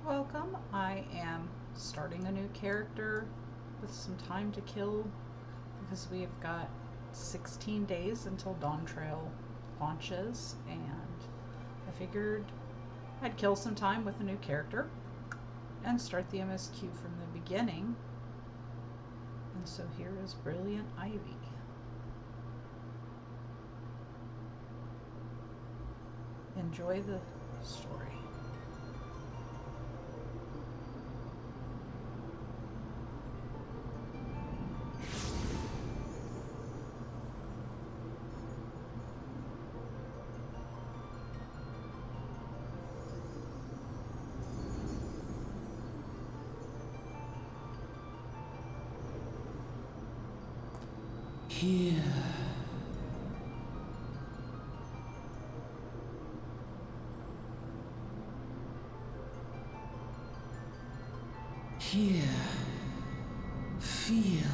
Welcome. I am starting a new character with some time to kill because we've got 16 days until Dawn Trail launches, and I figured I'd kill some time with a new character and start the MSQ from the beginning. And so here is Brilliant Ivy. Enjoy the story. Here. Here. Feel.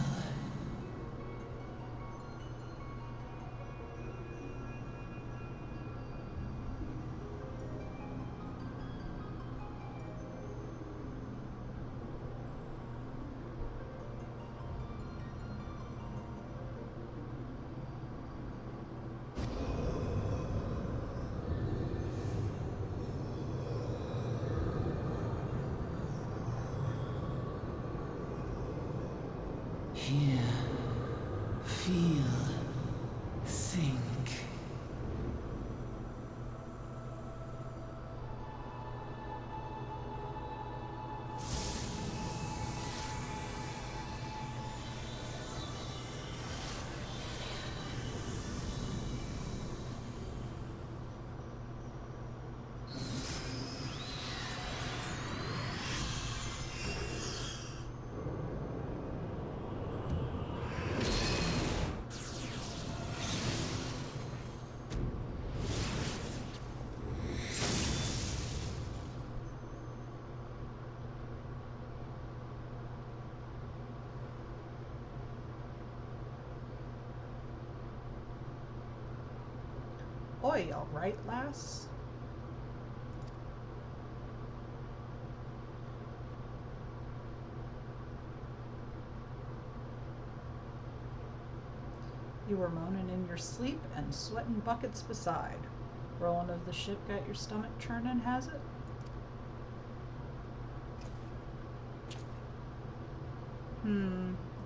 Hear, feel, think. Oi, all right, lass? You were moaning in your sleep and sweating buckets beside. Rolling of the ship got your stomach churning, has it?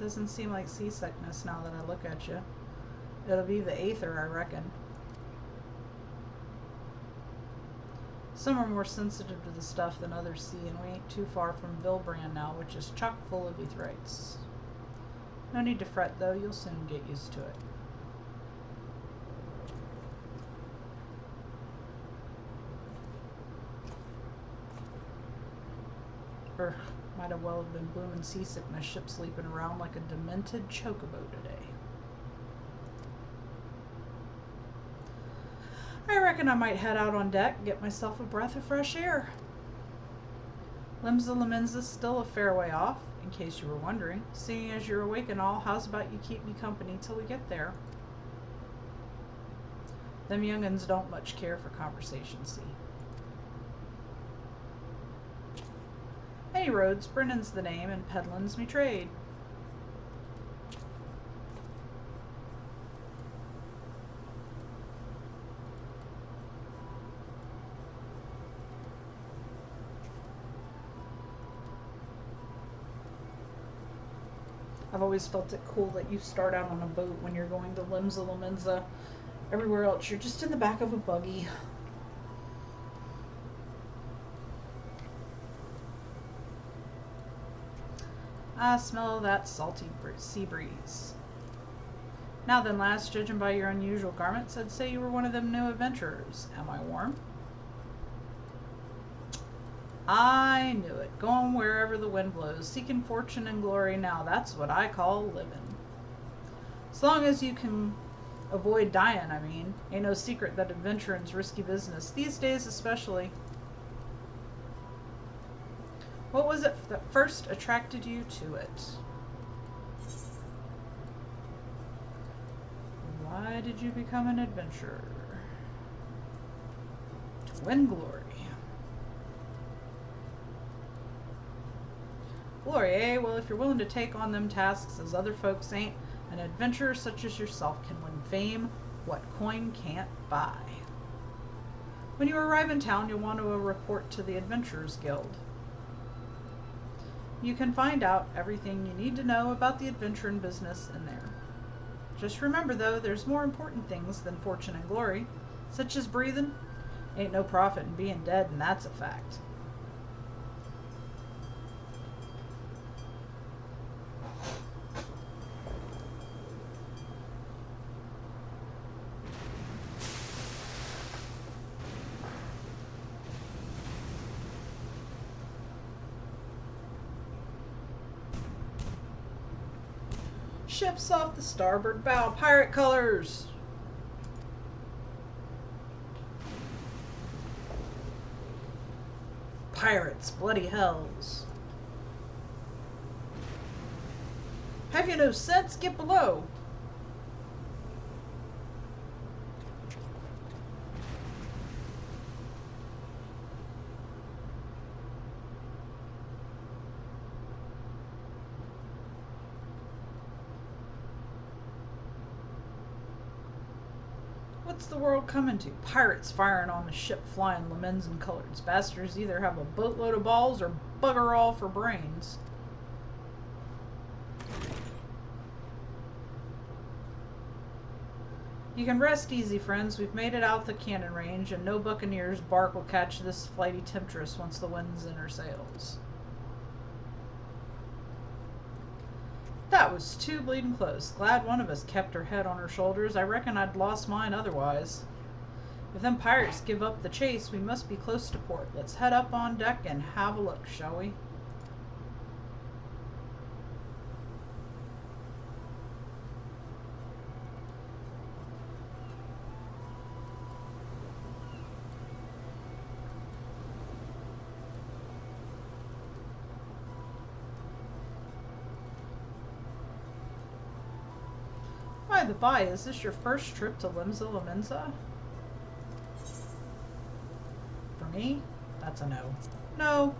Doesn't seem like seasickness now that I look at you. It'll be the aether, I reckon. Some are more sensitive to the stuff than others see, and we ain't too far from Vilbrand now, which is chock full of Aetherites. No need to fret, though. You'll soon get used to it. Might have well have been bloomin' seasickness ship sleeping around like a demented chocobo today. I reckon I might head out on deck and get myself a breath of fresh air. Lominsa's still a fair way off, in case you were wondering. Seeing as you're awake and all, how's about you keep me company till we get there? Them young'uns don't much care for conversation, see. Any roads, Brennan's the name, and peddlin's me trade. I've always felt it cool that you start out on a boat when you're going to Lominsa. Everywhere else, you're just in the back of a buggy. I smell that salty sea breeze. Now then, lass, judging by your unusual garments, I'd say you were one of them new adventurers. Am I warm? I knew it. Going wherever the wind blows, seeking fortune and glory. Now that's what I call living. As long as you can avoid dying, I mean. Ain't no secret that adventuring's risky business, these days especially. What was it that first attracted you to it? Why did you become an adventurer? To win glory. Glory, eh? Well, if you're willing to take on them tasks as other folks ain't, an adventurer such as yourself can win fame what coin can't buy. When you arrive in town, you'll want to report to the Adventurers Guild. You can find out everything you need to know about the adventuring business in there. Just remember, though, there's more important things than fortune and glory, such as breathing. Ain't no profit in being dead, and that's a fact. Ships off the starboard bow, pirate colors! Pirates, bloody hells. Have you no sense? Get below! What's the world coming to? Pirates firing on the ship flying Lominsa colors. Bastards either have a boatload of balls or bugger all for brains. You can rest easy, friends. We've made it out the cannon range, and no buccaneer's bark will catch this flighty temptress once the wind's in her sails. That was too bleeding close. Glad one of us kept her head on her shoulders. I reckon I'd lost mine otherwise. If them pirates give up the chase, we must be close to port. Let's head up on deck and have a look, shall we? By the by, is this your first trip to Lominsa? For me, that's a no. No.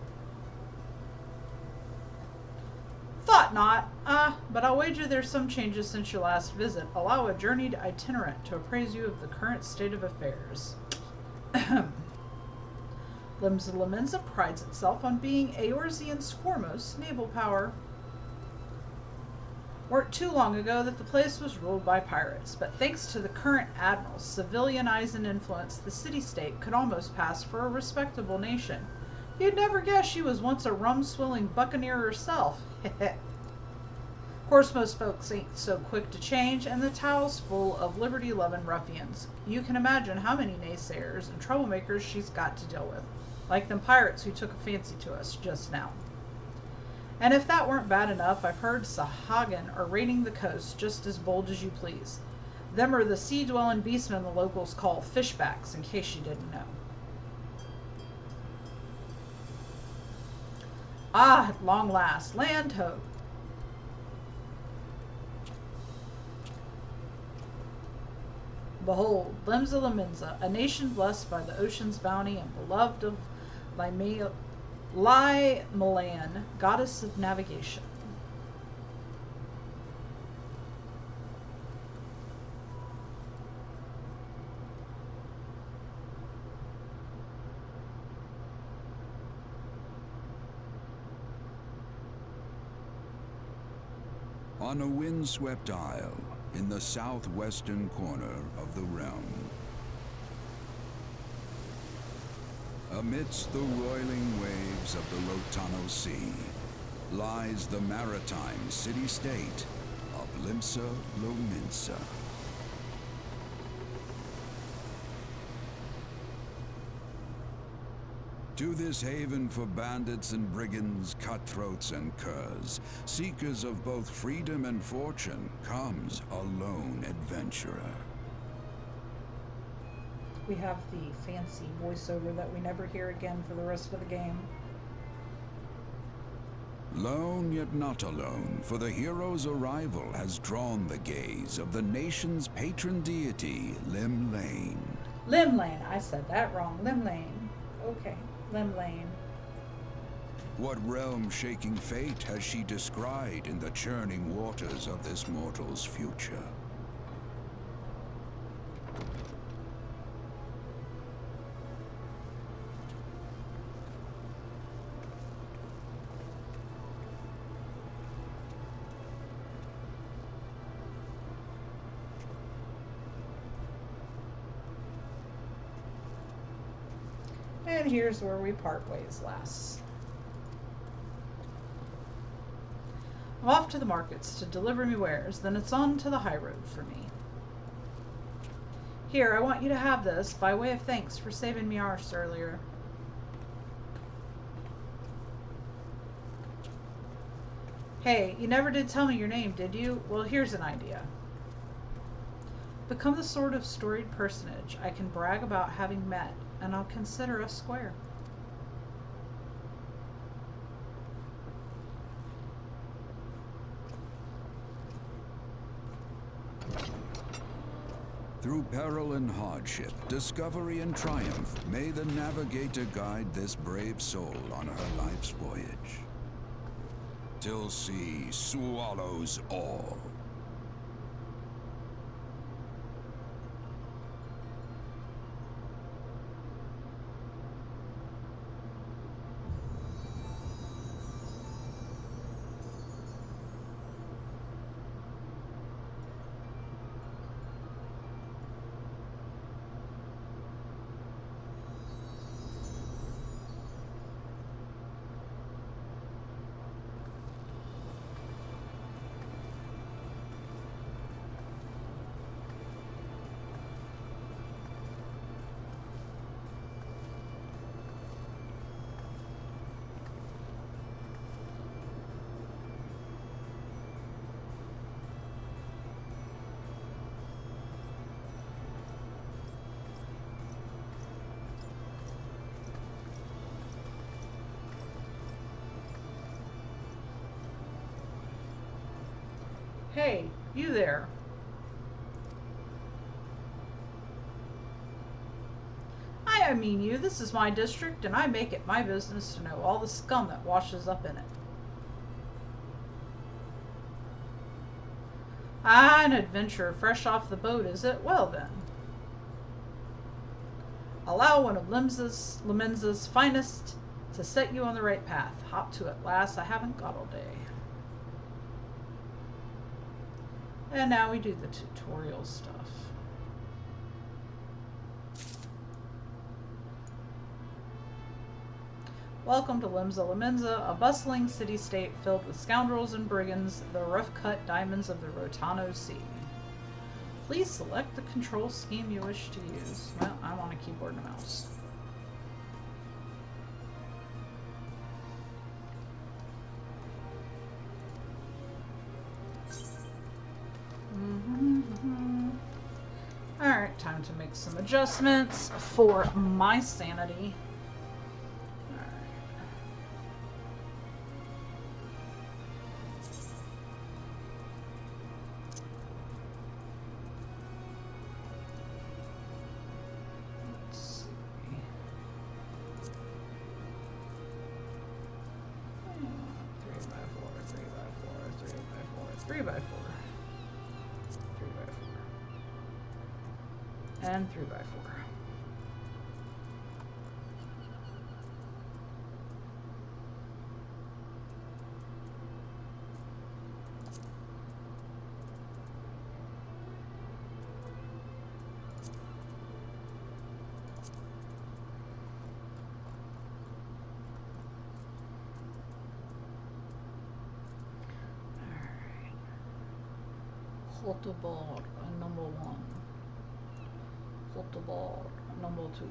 Thought not. But I'll wager there's some changes since your last visit. Allow a journeyed itinerant to appraise you of the current state of affairs. Lominsa prides itself on being Eorzean's foremost naval power. Weren't too long ago that the place was ruled by pirates, but thanks to the current admiral's civilian eyes and influence, the city-state could almost pass for a respectable nation. You'd never guess she was once a rum-swilling buccaneer herself. Of course, most folks ain't so quick to change, and the town's full of liberty-loving ruffians. You can imagine how many naysayers and troublemakers she's got to deal with, like them pirates who took a fancy to us just now. And if that weren't bad enough, I've heard Sahagin are raiding the coast just as bold as you please. Them are the sea-dwelling beastmen the locals call fishbacks, in case you didn't know. Ah, at long last, land ho! Behold, Lominsa, a nation blessed by the ocean's bounty and beloved of Limsa, goddess of navigation. On a windswept isle in the southwestern corner of the realm, amidst the roiling waves of the Lotano Sea, lies the maritime city-state of Limsa, Lominsa. To this haven for bandits and brigands, cutthroats and curs, seekers of both freedom and fortune, comes a lone adventurer. We have the fancy voiceover that we never hear again for the rest of the game. Lone yet not alone, for the hero's arrival has drawn the gaze of the nation's patron deity, Limlane. Limlane, I said that wrong. Limlane. Okay, Limlane. What realm-shaking fate has she descried in the churning waters of this mortal's future? And here's where we part ways, lass. I'm off to the markets to deliver me wares, then it's on to the high road for me. Here, I want you to have this, by way of thanks for saving me arse earlier. Hey, you never did tell me your name, did you? Well, here's an idea. Become the sort of storied personage I can brag about having met, and I'll consider us square. Through peril and hardship, discovery and triumph, may the navigator guide this brave soul on her life's voyage. Till sea swallows all. Hey, you there. I mean you. This is my district, and I make it my business to know all the scum that washes up in it. Ah, an adventurer fresh off the boat, is it? Well then. Allow one of Lominsa's finest to set you on the right path. Hop to it, lass. I haven't got all day. And now we do the tutorial stuff. Welcome to Lominsa, a bustling city-state filled with scoundrels and brigands, the rough-cut diamonds of the Rotano Sea. Please select the control scheme you wish to use. Well, I'm on a keyboard and a mouse. Alright, time to make some adjustments for my sanity. Alright. Let's see. 3 by 4, 3 by 4, 3 by 4, 3 by 4. And 3 by 4. Hotbar, number 1. Hotbar, number 2.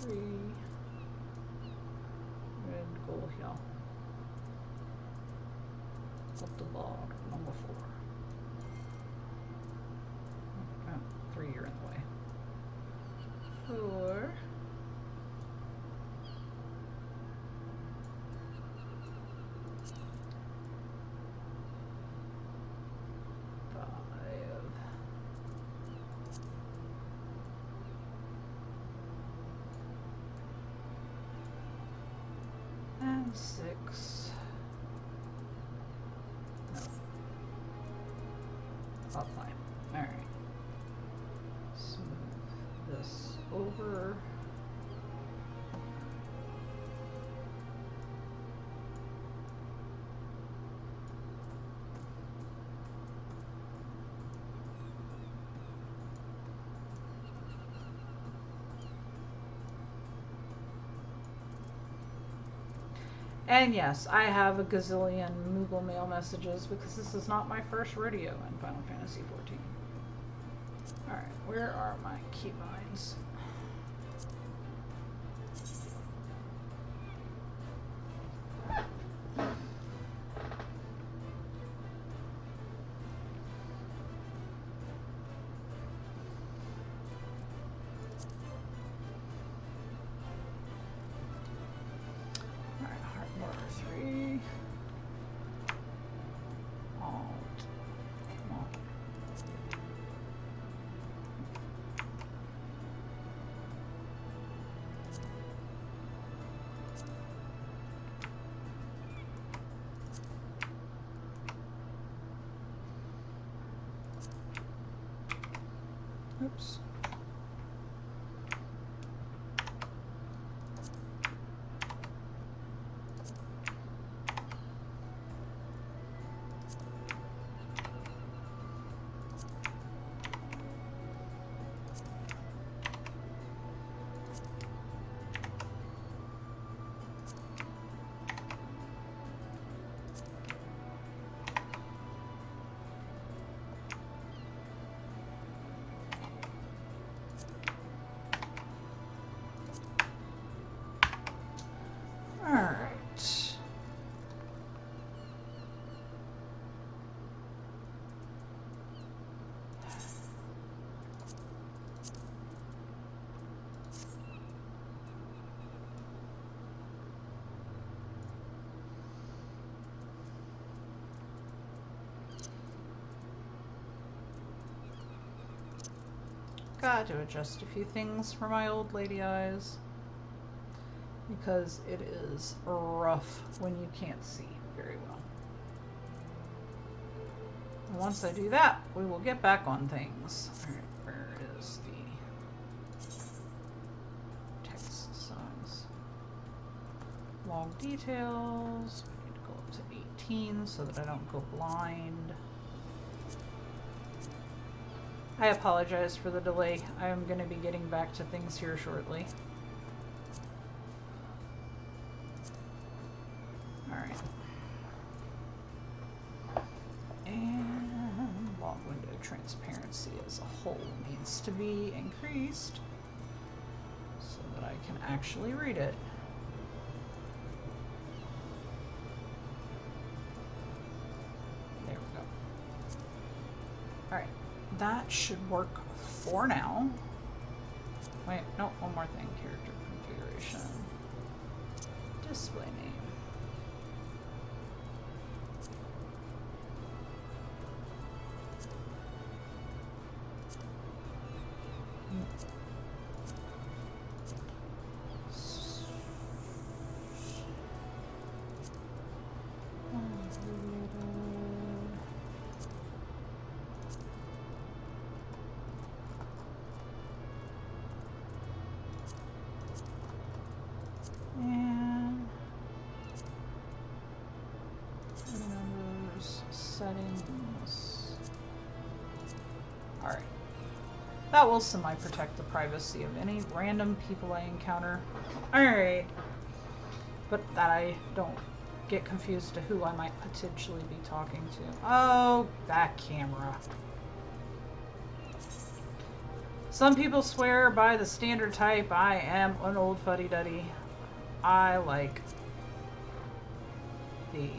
3. Red goal here. Up the bar, number 4. Oh, 3, you're in the way. 4. 5. And 6. No. About 5. Alright. Smooth this over. And yes, I have a gazillion Moogle mail messages because this is not my first rodeo in Final Fantasy XIV. Alright, where are my keybinds? Oops. Alright. Got to adjust a few things for my old lady eyes, because it is rough when you can't see very well. And once I do that, we will get back on things. Alright, where is the text size? Log details. We need to go up to 18 so that I don't go blind. I apologize for the delay. I am going to be getting back to things here shortly. Alright. And log window transparency as a whole needs to be increased so that I can actually read it. There we go. Alright. That should work for now. Wait, no, one more thing. Character configuration. Display name. Settings. Alright. That will semi-protect the privacy of any random people I encounter. Alright. But that I don't get confused to who I might potentially be talking to. Oh, that camera. Some people swear by the standard type. I am an old fuddy-duddy. I like the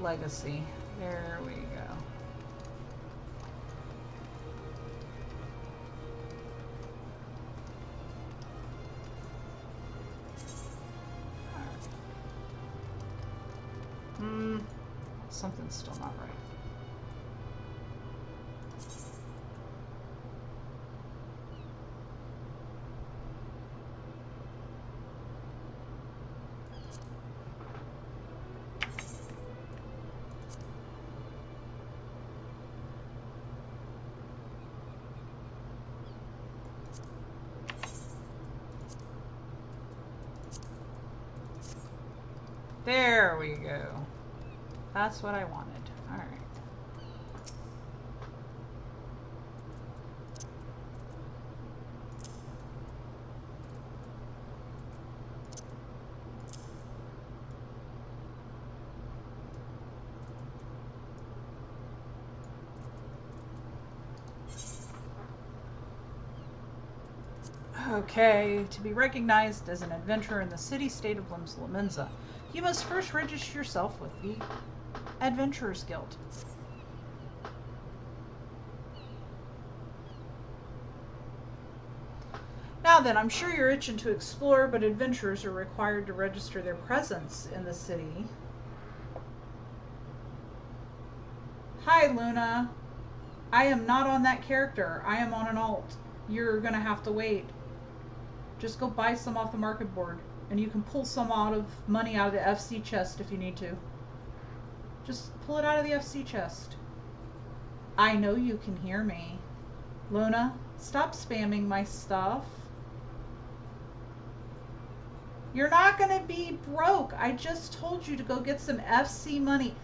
legacy. There we go. Something's still not right. There we go. That's what I wanted. All right. Okay, to be recognized as an adventurer in the city-state of Lominsa, you must first register yourself with the Adventurers Guild. Now then, I'm sure you're itching to explore, but adventurers are required to register their presence in the city. Hi, Luna. I am not on that character. I am on an alt. You're gonna have to wait. Just go buy some off the market board, and you can pull some money out of the FC chest if you need to. Just pull it out of the FC chest. I know you can hear me. Luna, stop spamming my stuff. You're not gonna be broke. I just told you to go get some FC money.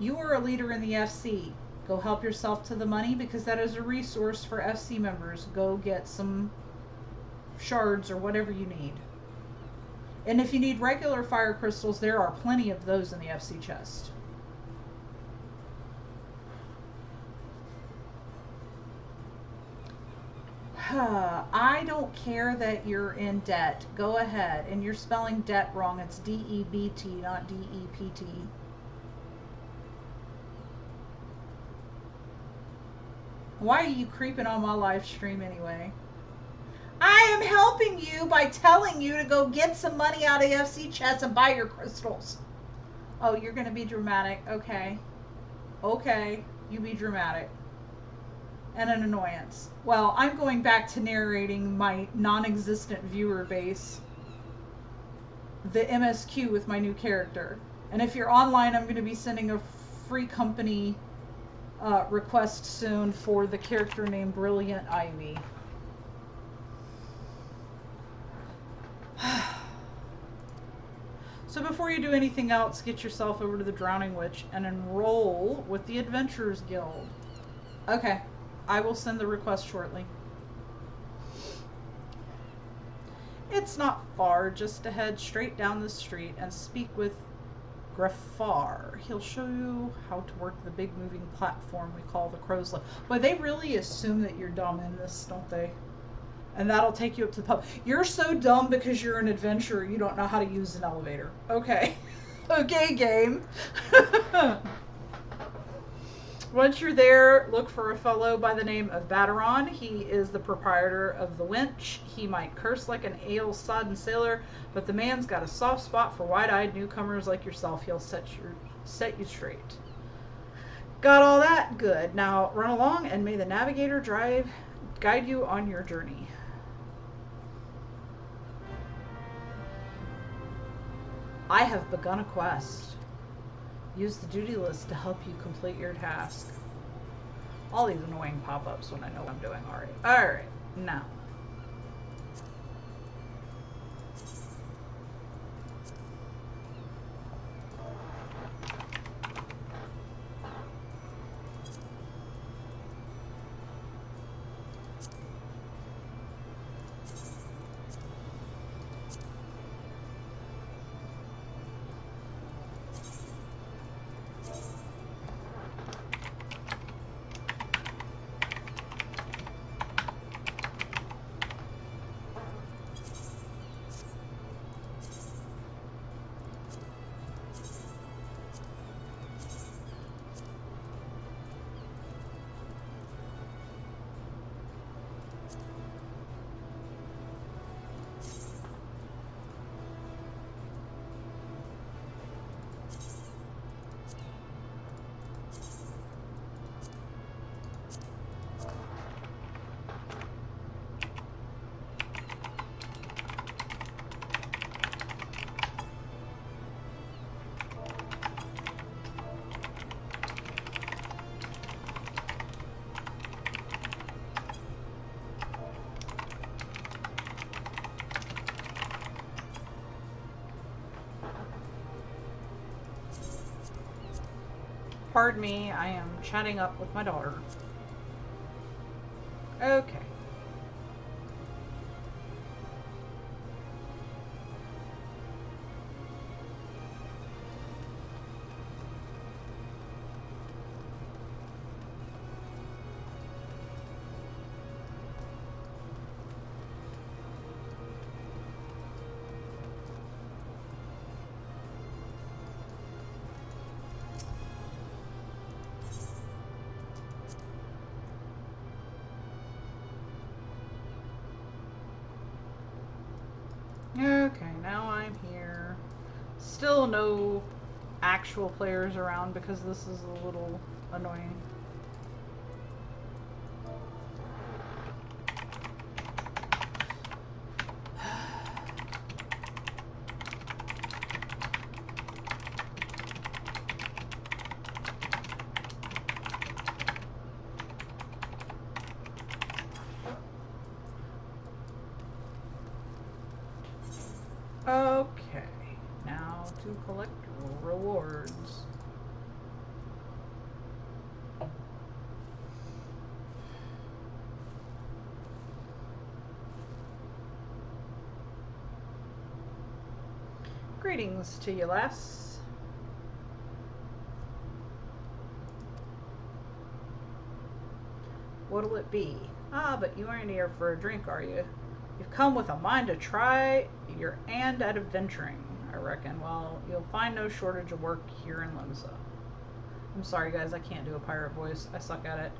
You are a leader in the FC. Go help yourself to the money because that is a resource for FC members. Go get some shards or whatever you need. And if you need regular fire crystals, there are plenty of those in the FC chest. I don't care that you're in debt. Go ahead. And you're spelling debt wrong. It's D-E-B-T, not D-E-P-T. Why are you creeping on my live stream anyway? I am helping you by telling you to go get some money out of the FC chest and buy your crystals. Oh, you're going to be dramatic. Okay. Okay. You be dramatic. And an annoyance. Well, I'm going back to narrating my non-existent viewer base. The MSQ with my new character. And if you're online, I'm going to be sending a free company request soon for the character named Brilliant Ivy. So before you do anything else, get yourself over to the Drowning Witch and enroll with the Adventurers Guild. Okay, I will send the request shortly. It's not far, just to head straight down the street and speak with Grafar. He'll show you how to work the big moving platform we call the Crow's Lift. Boy, they really assume that you're dumb in this, don't they? And that'll take you up to the pub. You're so dumb because you're an adventurer, you don't know how to use an elevator. Okay. Okay, game. Once you're there, look for a fellow by the name of Bateron. He is the proprietor of the Winch. He might curse like an ale-sodden sailor, but the man's got a soft spot for wide-eyed newcomers like yourself. He'll set you straight. Got all that? Good. Now run along, and may the navigator guide you on your journey. I have begun a quest. Use the duty list to help you complete your task. All these annoying pop-ups when I know what I'm doing already. Alright, now. Pardon me, I am chatting up with my daughter. Okay. Okay, now I'm here. Still no actual players around because this is a little annoying. Okay, now to collect rewards. Greetings to you, lass. What'll it be? Ah, but you aren't here for a drink, are you? You've come with a mind to try your hand at adventuring, I reckon. Well, you'll find no shortage of work here in Limsa. I'm sorry, guys, I can't do a pirate voice. I suck at it.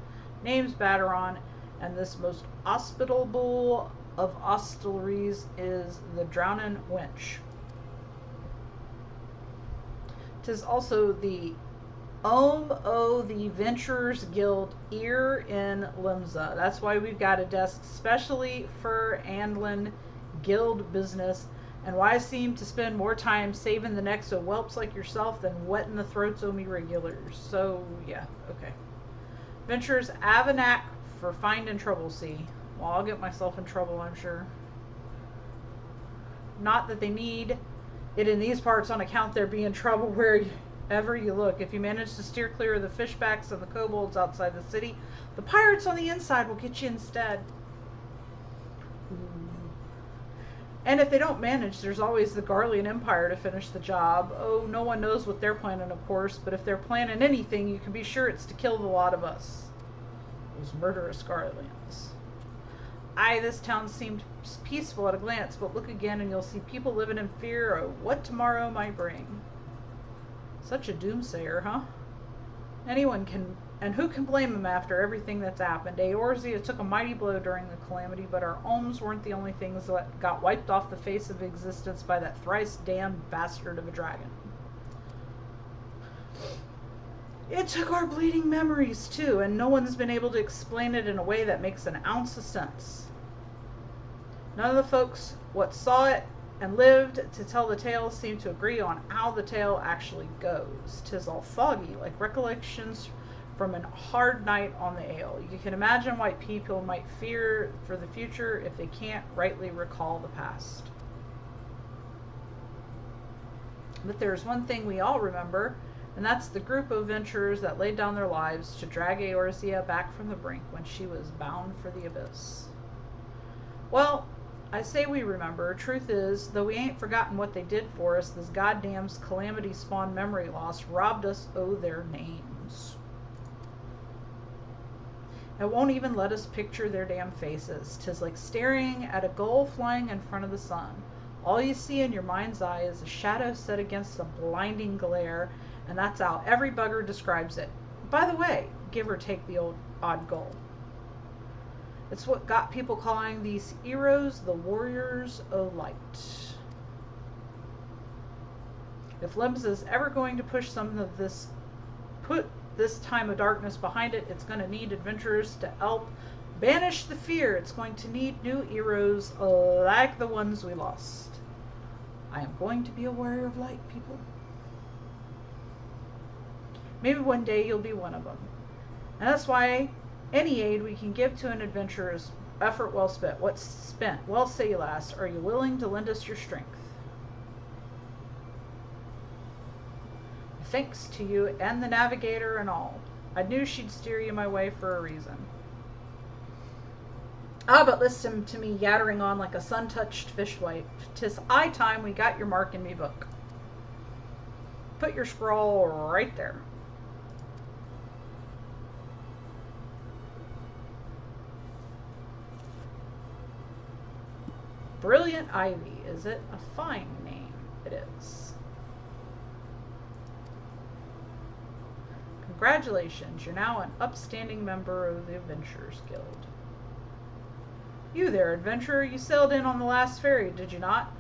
Name's Batteron, and this most hospitable of hostelries is the Drownin' Wench. 'Tis also the home o' the Venturers Guild here in Limsa. That's why we've got a desk specially for handling guild business, and why I seem to spend more time saving the necks of whelps like yourself than wetting the throats o' me regulars. So, yeah, okay. Venturers have a knack for finding trouble, see. Well, I'll get myself in trouble, I'm sure. Not that they need it in these parts on account there being trouble wherever you look. If you manage to steer clear of the fishbacks and the kobolds outside the city, the pirates on the inside will get you instead. And if they don't manage, there's always the Garlean Empire to finish the job. Oh, no one knows what they're planning, of course, but if they're planning anything, you can be sure it's to kill the lot of us. Those murderous Garleans. Aye, this town seemed peaceful at a glance, but look again and you'll see people living in fear of what tomorrow might bring. Such a doomsayer, huh? Anyone can, and who can blame him after everything that's happened? Eorzea took a mighty blow during the calamity, but our homes weren't the only things that got wiped off the face of existence by that thrice damned bastard of a dragon. It took our bleeding memories, too, and no one's been able to explain it in a way that makes an ounce of sense. None of the folks what saw it and lived to tell the tale seem to agree on how the tale actually goes. 'Tis all foggy, like recollections from a hard night on the ale. You can imagine why people might fear for the future if they can't rightly recall the past. But there's one thing we all remember, and that's the group of adventurers that laid down their lives to drag Eorzea back from the brink when she was bound for the abyss. Well, I say we remember. Truth is, though we ain't forgotten what they did for us, this goddamn calamity-spawned memory loss robbed us o' their names. It won't even let us picture their damn faces. 'Tis like staring at a gull flying in front of the sun. All you see in your mind's eye is a shadow set against a blinding glare, and that's how every bugger describes it. By the way, give or take the odd gull. It's what got people calling these heroes the Warriors of Light. If Limsa is ever going to push some of this, put this time of darkness behind it, it's going to need adventurers to help banish the fear. It's going to need new heroes like the ones we lost. I am going to be a warrior of light, people. Maybe one day you'll be one of them. And that's why any aid we can give to an adventurer is effort well spent. What's spent? Well, say, lass, are you willing to lend us your strength? Thanks to you and the navigator and all. I knew she'd steer you my way for a reason. Ah, but listen to me yattering on like a sun-touched fishwife. 'Tis high time we got your mark in me book. Put your scroll right there. Brilliant Ivy, is it? A fine name it is. Congratulations, you're now an upstanding member of the Adventurers Guild. You there, adventurer, you sailed in on the last ferry, did you not?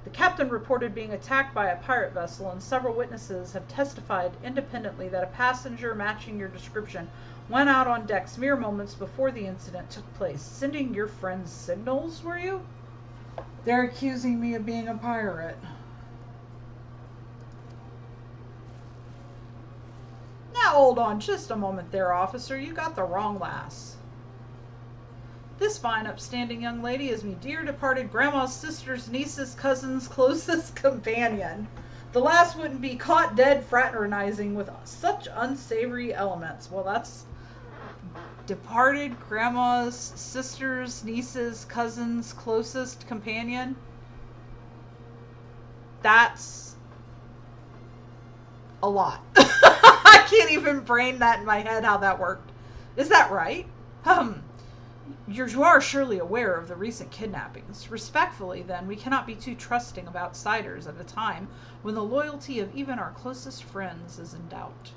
The captain reported being attacked by a pirate vessel, and several witnesses have testified independently that a passenger matching your description went out on decks mere moments before the incident took place. Sending your friends signals, were you? They're accusing me of being a pirate. Now hold on just a moment there, officer. You got the wrong lass. This fine, upstanding young lady is me dear departed grandma's sister's niece's cousin's closest companion. The lass wouldn't be caught dead fraternizing with such unsavory elements. Well, that's departed grandma's sister's niece's cousin's closest companion. That's a lot. I can't even brain that in my head how that worked. Is that right? You are surely aware of the recent kidnappings. Respectfully, then, we cannot be too trusting of outsiders at a time when the loyalty of even our closest friends is in doubt.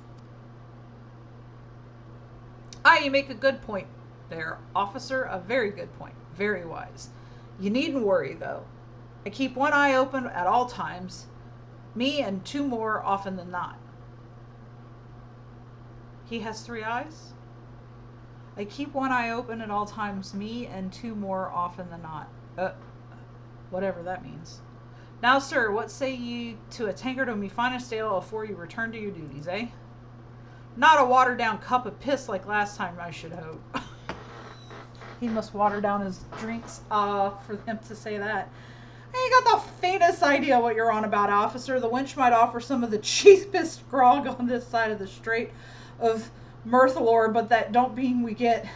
You make a good point there, officer. A very good point. Very wise. You needn't worry, though. I keep one eye open at all times. Me and two more often than not. He has 3 eyes? I keep one eye open at all times, me and 2 more often than not. Whatever that means. Now, sir, what say ye to a tankard of me finest ale afore you return to your duties, eh? Not a watered-down cup of piss like last time, I should hope. He must water down his drinks, for him to say that. I ain't got the faintest idea what you're on about, officer. The wench might offer some of the cheapest grog on this side of the Strait of Mirthalor, but that don't mean it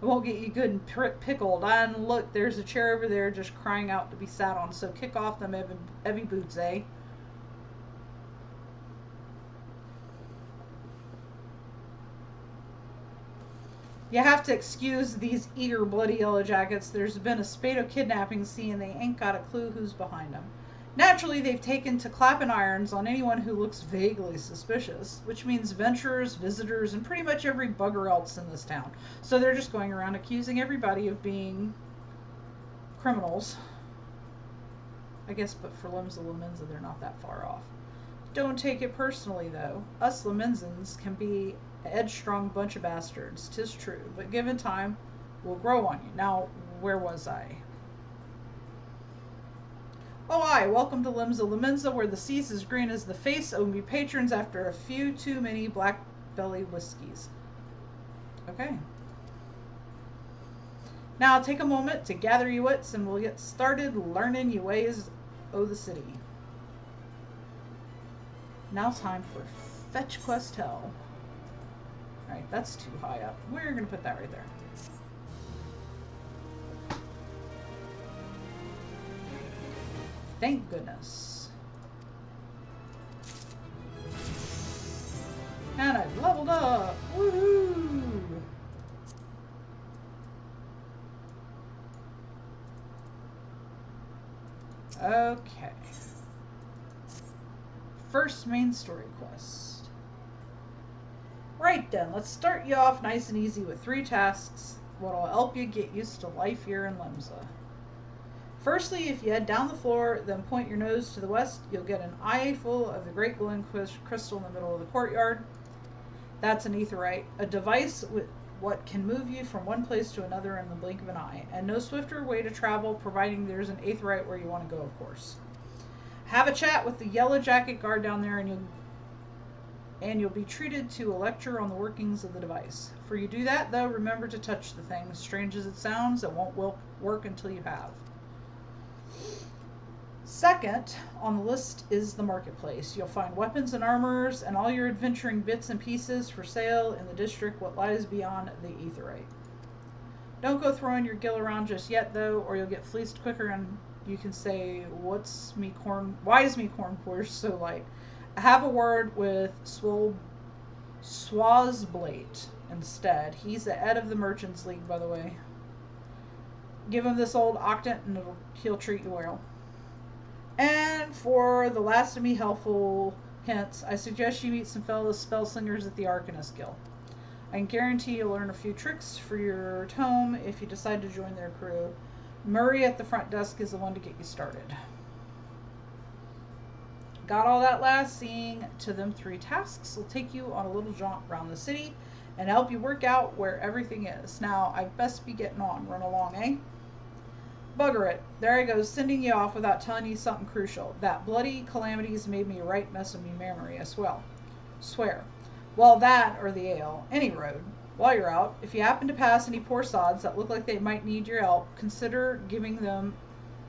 won't get you good and pickled. And look, there's a chair over there just crying out to be sat on, so kick off them heavy boots, eh? You have to excuse these eager, bloody yellow jackets. There's been a spate of kidnapping, see, and they ain't got a clue who's behind them. Naturally, they've taken to clapping irons on anyone who looks vaguely suspicious, which means venturers, visitors, and pretty much every bugger else in this town. So they're just going around accusing everybody of being criminals. I guess, but for Limsa Lominsa, they're not that far off. Don't take it personally, though. Us Lominsans can be a headstrong bunch of bastards, 'tis true, but given time, we'll grow on you. Now, where was I? Oh, aye, welcome to Limsa Lominsa, where the sea's as green as the face of me patrons after a few too many black belly whiskies. Okay. Now, take a moment to gather your wits, and we'll get started learning your ways o' the city. Now time for Fetch Quest Hell. Alright, that's too high up. We're going to put that right there. Thank goodness. And I've leveled up! Woohoo! Okay. First main story quest. Right then, let's start you off nice and easy with 3 tasks what'll help you get used to life here in Limsa. Firstly, if you head down the floor, then point your nose to the west, you'll get an eyeful of the great glowing crystal in the middle of the courtyard. That's an aetheryte, a device with what can move you from one place to another in the blink of an eye, and no swifter way to travel, providing there's an aetheryte where you want to go, of course. Have a chat with the yellow jacket guard down there, and you'll be treated to a lecture on the workings of the device. For you do that, though, remember to touch the thing. Strange as it sounds, it won't work until you have. Second on the list is the marketplace. You'll find weapons and armors and all your adventuring bits and pieces for sale in the district what lies beyond the Aetherite. Don't go throwing your gill around just yet, though, or you'll get fleeced quicker and you can say, why is me corn porridge so light? I have a word with Swazblate instead. He's the head of the Merchants League, by the way. Give him this old octant and he'll treat you well. And for the last of me helpful hints, I suggest you meet some fellow spellslingers at the Archanist Guild. I can guarantee you'll learn a few tricks for your tome if you decide to join their crew. Murray at the front desk is the one to get you started. Got all that last? Seeing to them 3 tasks will take you on a little jaunt around the city and help you work out where everything is. Now, I'd best be getting on. Run along, eh? Bugger it. There I go, sending you off without telling you something crucial. That bloody calamities made me a right mess of me memory as well. Swear. Well, that or the ale. Any road. While you're out, if you happen to pass any poor sods that look like they might need your help, consider giving them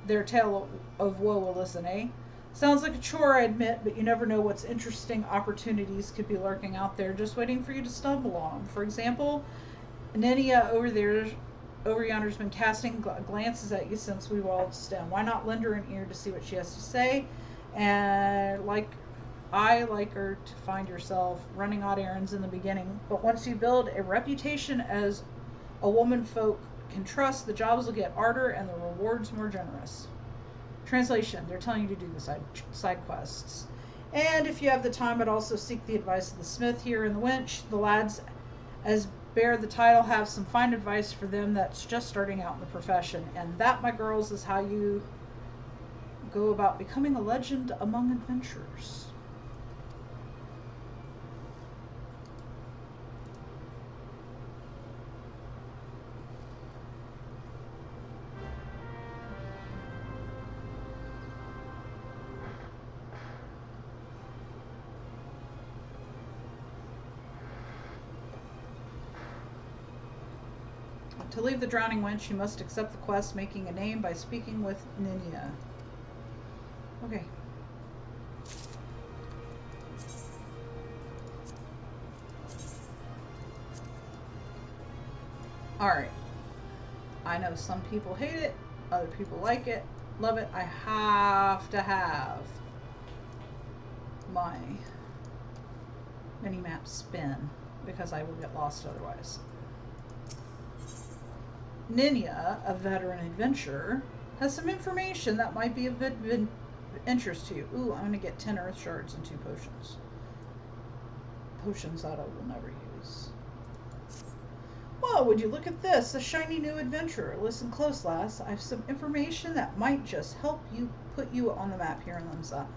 their tale of woe a listen, eh? Sounds like a chore, I admit, but you never know what interesting opportunities could be lurking out there just waiting for you to stumble on them. For example, Nenia over yonder's been casting glances at you since we walled STEM. Why not lend her an ear to see what she has to say? And I like her to find yourself running odd errands in the beginning, but once you build a reputation as a woman folk can trust, the jobs will get harder and the rewards more generous. Translation, they're telling you to do the side quests. And if you have the time, I'd also seek the advice of the smith here in the winch. The lads, as bear the title, have some fine advice for them that's just starting out in the profession. And that, my girls, is how you go about becoming a legend among adventurers. To leave the drowning wench, you must accept the quest, making a name by speaking with Nenia. Okay. Alright. I know some people hate it, other people like it, love it. I have to have my mini-map spin because I will get lost otherwise. Nenia, a veteran adventurer, has some information that might be of interest to you. Ooh, I'm going to get 10 earth shards and 2 potions. Potions that I will never use. Well, would you look at this? A shiny new adventurer. Listen close, lass. I have some information that might just help you put you on the map here in Limsa.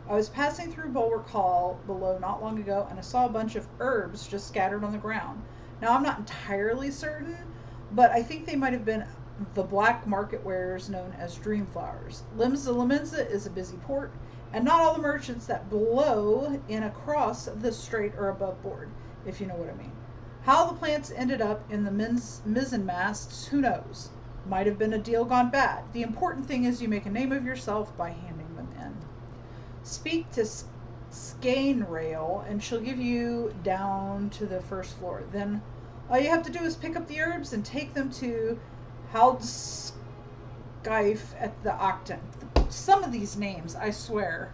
I was passing through Bulwark Hall below not long ago, and I saw a bunch of herbs just scattered on the ground. Now, I'm not entirely certain, but I think they might have been the black market wares known as dream flowers. Lominsa is a busy port, and not all the merchants that blow in across the strait are above board, if you know what I mean. How the plants ended up in the mizzen masts, who knows? Might have been a deal gone bad. The important thing is you make a name of yourself by handing them in. Speak to Scainrail, and she'll give you down to the first floor. Then all you have to do is pick up the herbs and take them to Haldskife at the Octant. Some of these names, I swear,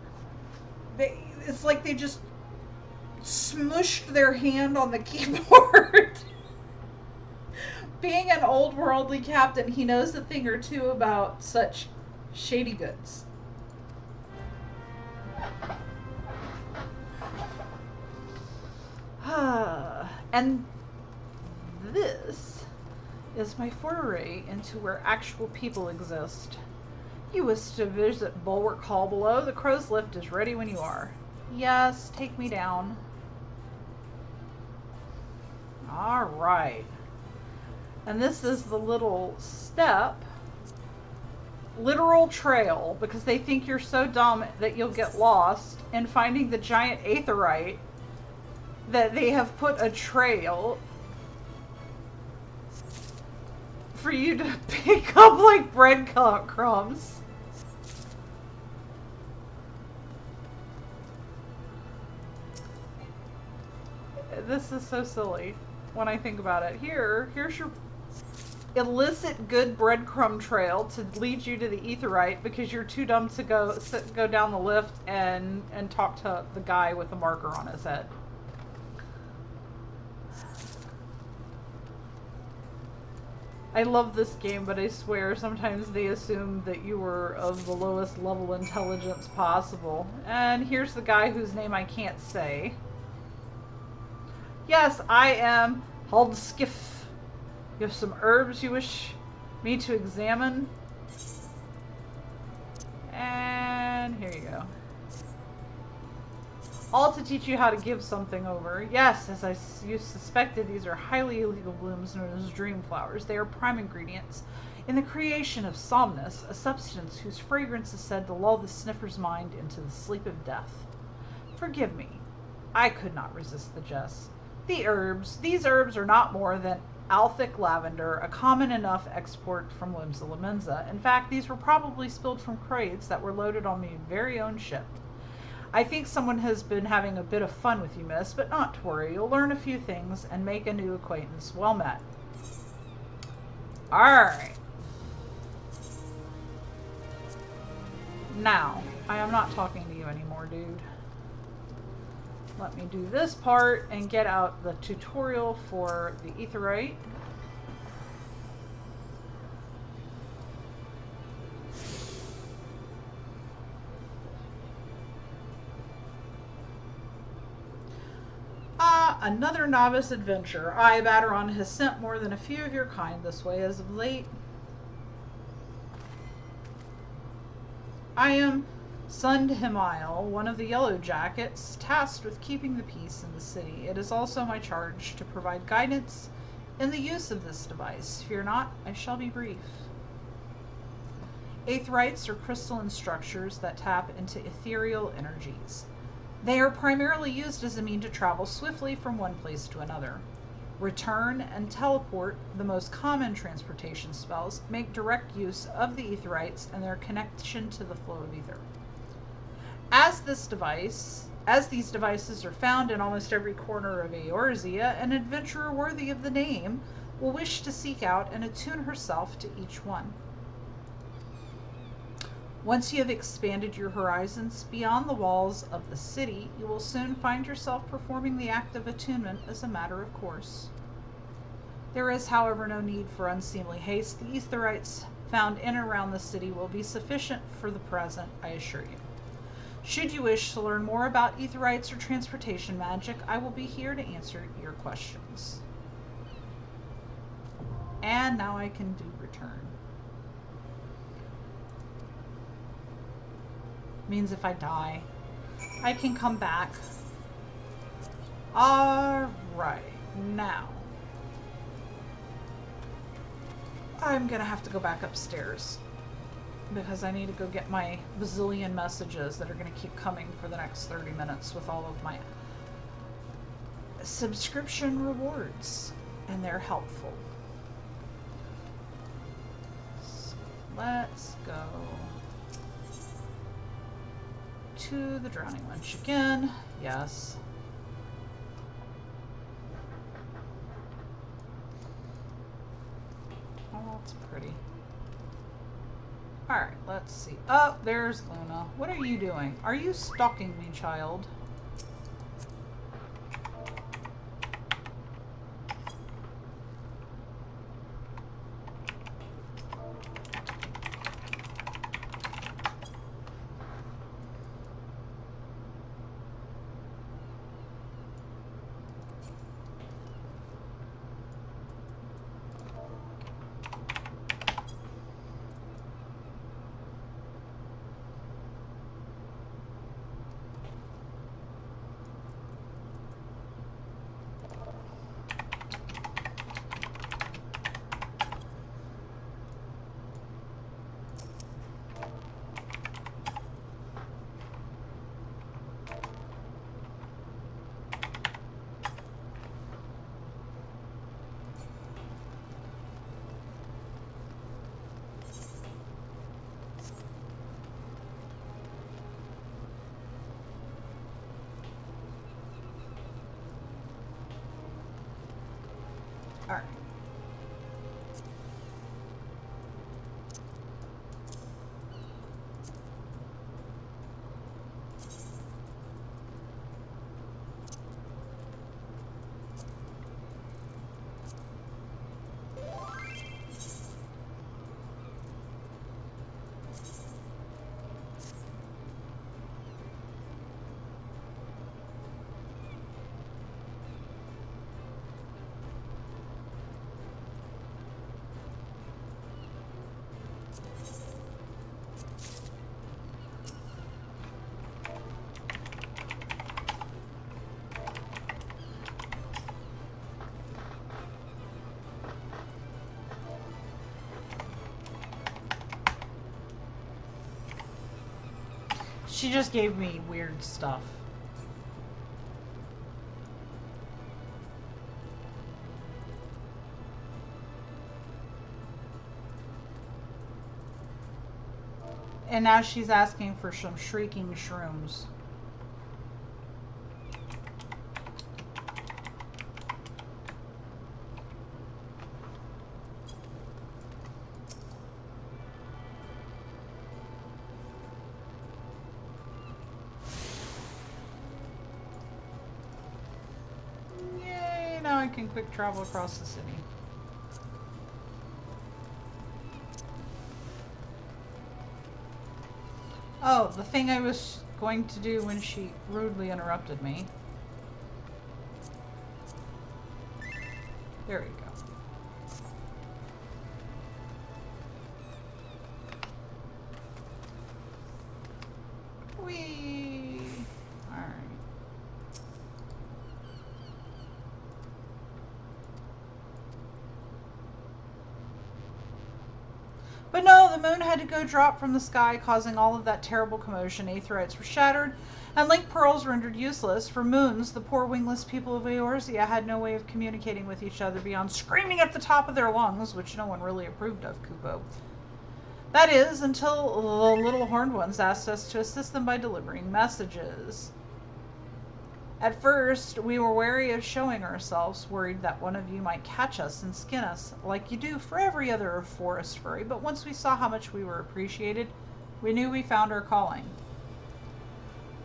it's like they just smushed their hand on the keyboard. Being an old worldly captain, he knows a thing or two about such shady goods. And this is my foray into where actual people exist. You wish to visit Bulwark Hall below? The crow's lift is ready when you are. Yes, take me down. Alright. And this is the little step, literal trail, because they think you're so dumb that you'll get lost in finding the giant aetherite that they have put a trail for you to pick up like breadcrumbs. This is so silly when I think about it. Here's your illicit good breadcrumb trail to lead you to the Aetheryte because you're too dumb to go down the lift and talk to the guy with the marker on his head. I love this game, but I swear sometimes they assume that you were of the lowest level intelligence possible. And here's the guy whose name I can't say. Yes, I am Haldskiff. You have some herbs you wish me to examine? And here you go. All to teach you how to give something over. Yes, as you suspected, these are highly illegal blooms known as dream flowers. They are prime ingredients in the creation of somnus, a substance whose fragrance is said to lull the sniffer's mind into the sleep of death. Forgive me. I could not resist the jest. These herbs are not more than Althic lavender, a common enough export from Limsa Lominsa. In fact, these were probably spilled from crates that were loaded on my very own ship. I think someone has been having a bit of fun with you, miss, but not to worry. You'll learn a few things and make a new acquaintance. Well met. Alright. Now, I am not talking to you anymore, dude. Let me do this part and get out the tutorial for the Aetheryte. Another novice adventure. I, Bateron, has sent more than a few of your kind this way as of late. I am Sund Himail, one of the Yellow Jackets, tasked with keeping the peace in the city. It is also my charge to provide guidance in the use of this device. Fear not, I shall be brief. Aetherites are crystalline structures that tap into ethereal energies. They are primarily used as a means to travel swiftly from one place to another. Return and teleport, the most common transportation spells, make direct use of the Aetherites and their connection to the flow of ether. As these devices are found in almost every corner of Eorzea, an adventurer worthy of the name will wish to seek out and attune herself to each one. Once you have expanded your horizons beyond the walls of the city, you will soon find yourself performing the act of attunement as a matter of course. There is, however, no need for unseemly haste. The Aetherites found in and around the city will be sufficient for the present, I assure you. Should you wish to learn more about Aetherites or transportation magic, I will be here to answer your questions. And now I can do return. Means if I die, I can come back. Alright, now I'm gonna have to go back upstairs because I need to go get my bazillion messages that are gonna keep coming for the next 30 minutes with all of my subscription rewards, and they're helpful. So let's go to the Drowning Wench again. Yes. Oh, it's pretty. Alright, let's see. Oh, there's Luna. What are you doing? Are you stalking me, child? Alright. She just gave me weird stuff. And now she's asking for some shrieking shrooms. Yay, now I can quick travel across the city. Oh, the thing I was going to do when she rudely interrupted me. There we go. Whee! Alright. But no, the moon had to go drop from the sky, causing all of that terrible commotion. Aetherites were shattered, and link pearls rendered useless. For moons, the poor wingless people of Eorzea had no way of communicating with each other beyond screaming at the top of their lungs, which no one really approved of, Kupo. That is, until the little horned ones asked us to assist them by delivering messages. At first, we were wary of showing ourselves, worried that one of you might catch us and skin us, like you do for every other forest furry, but once we saw how much we were appreciated, we knew we found our calling.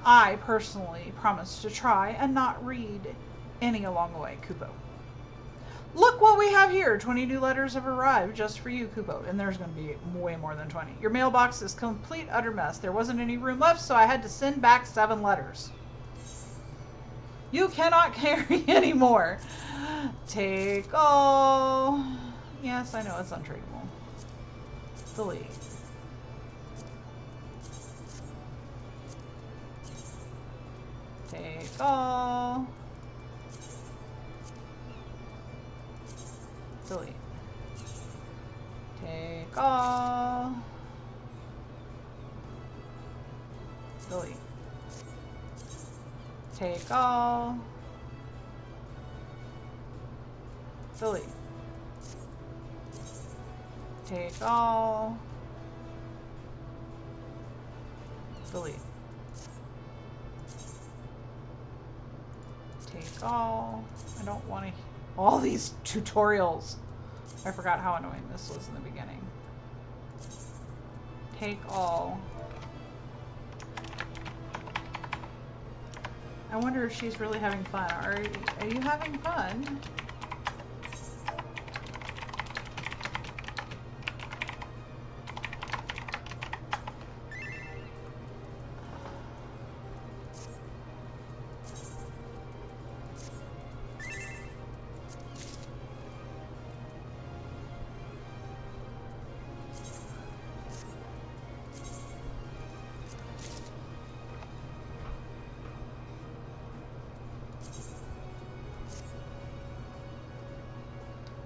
I, personally, promised to try and not read any along the way, Kupo. Look what we have here! 20 new letters have arrived just for you, Kupo, and there's going to be way more than 20. Your mailbox is complete utter mess. There wasn't any room left, so I had to send back 7 letters. You cannot carry anymore. Take all. Yes, I know it's untradeable. Delete. Take all. Delete. Take all. Delete. Take all. Delete. Take all. Delete. Take all. I don't want to. All these tutorials. I forgot how annoying this was in the beginning. Take all. I wonder if she's really having fun. Are you having fun?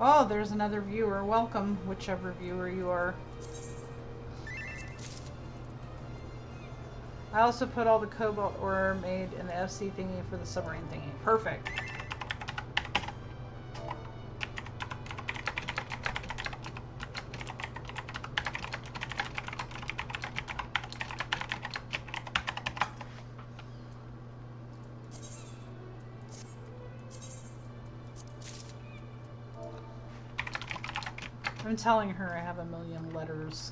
Oh, there's another viewer. Welcome, whichever viewer you are. I also put all the cobalt ore made in the FC thingy for the submarine thingy. Perfect. I'm telling her I have a million letters.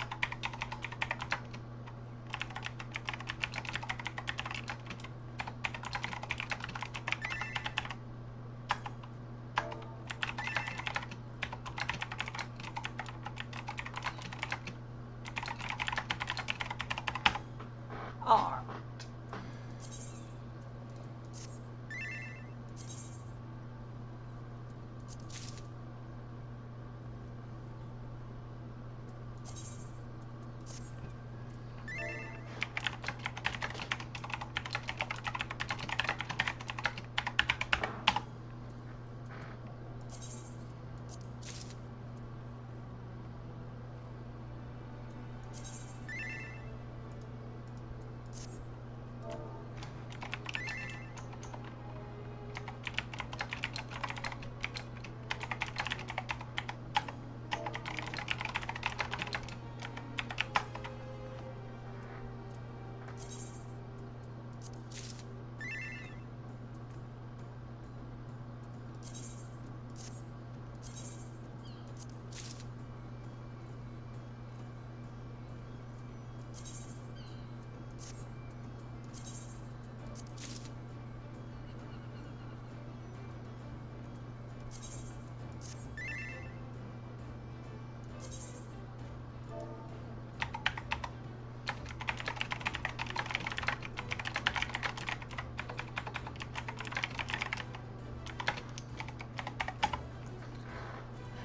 Alright.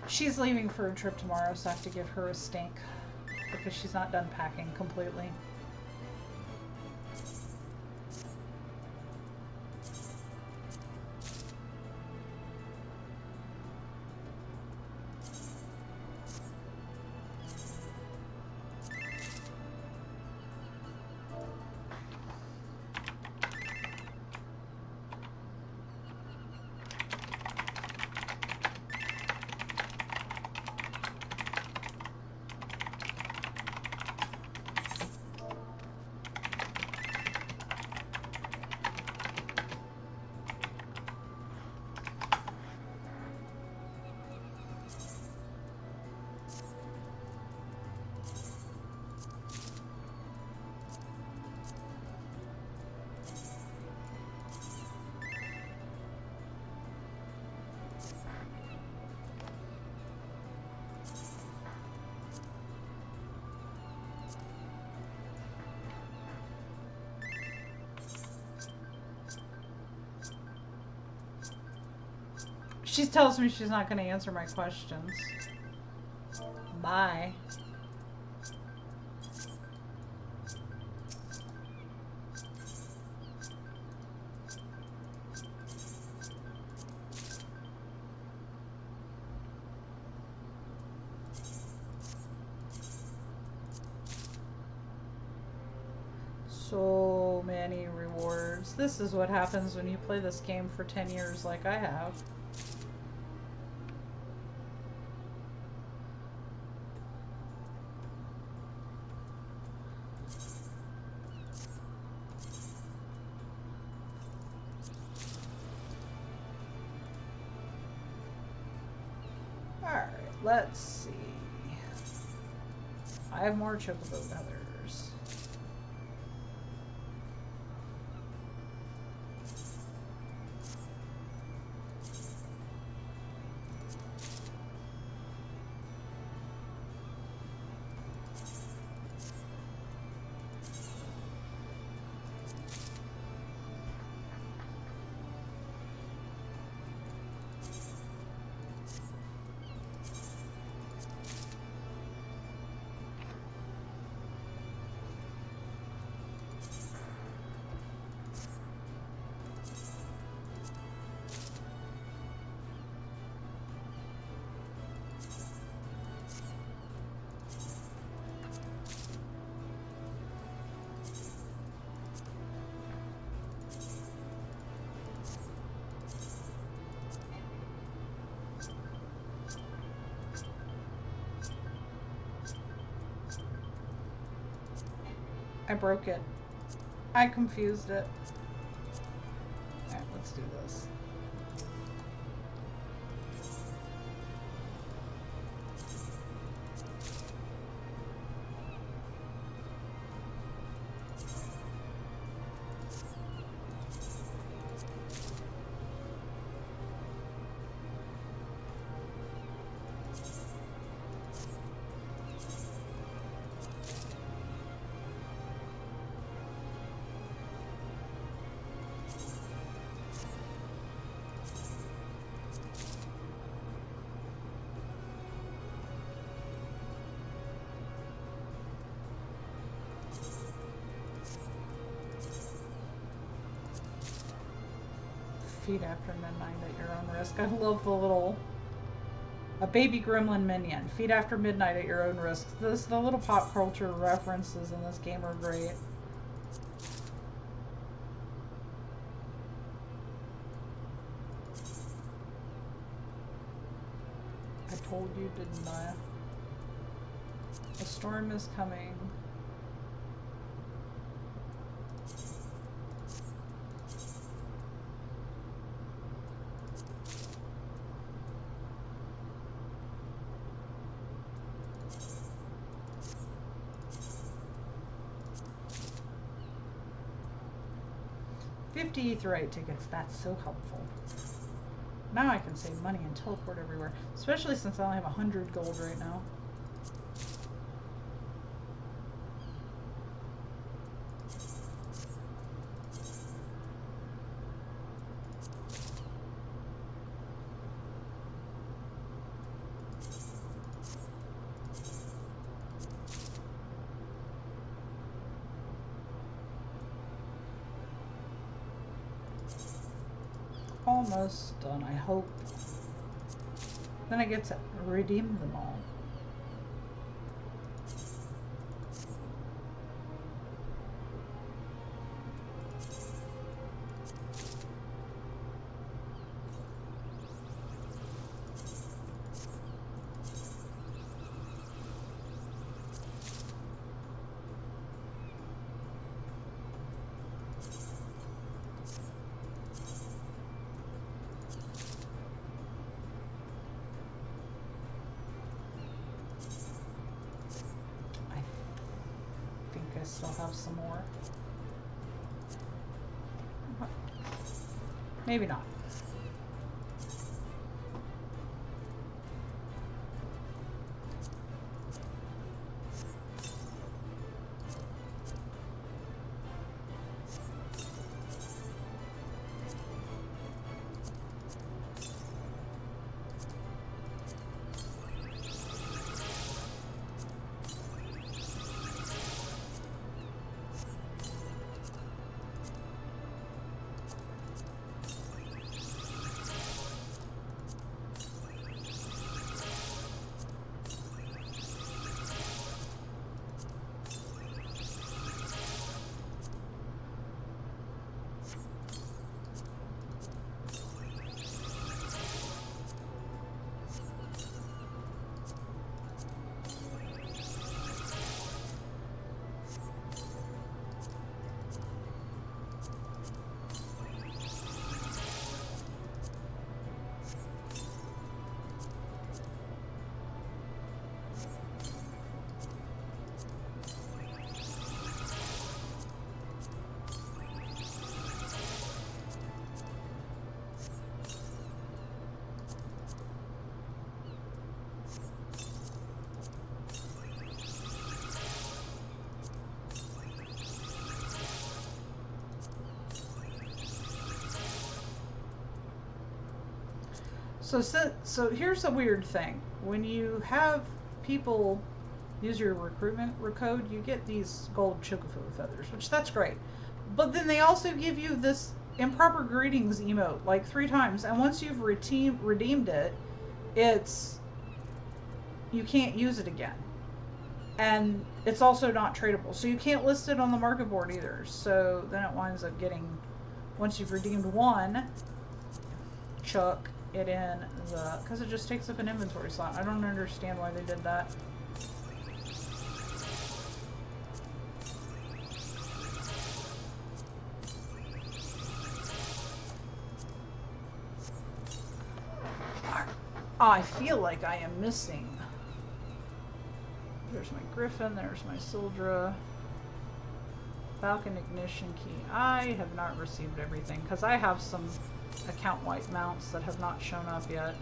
She's leaving for a trip tomorrow, so I have to give her a stink because she's not done packing completely. She tells me she's not going to answer my questions. Bye. So many rewards. This is what happens when you play this game for 10 years like I have. Let's see. I have more chocobo feathers. I broke it. I confused it. Alright, let's do this. Feed after midnight at your own risk. I love the little... A baby gremlin minion. Feed after midnight at your own risk. The little pop culture references in this game are great. I told you, didn't I? A storm is coming. Etherite tickets, that's so helpful. Now I can save money and teleport everywhere, especially since I only have 100 gold right now. Almost done, I hope. Then I get to redeem them all. I still have some more. Maybe not. So here's a weird thing. When you have people use your recruitment code, you get these gold chocofu feathers, which that's great. But then they also give you this improper greetings emote like 3 times, and once you've redeemed it, you can't use it again. And it's also not tradable, so you can't list it on the market board either. So then it winds up getting, once you've redeemed one, chuck it in the, because it just takes up an inventory slot. I don't understand why they did that. I feel like I am missing. There's my Griffin, there's my Sildra. Falcon Ignition Key. I have not received everything because I have some account wipe mounts that have not shown up yet.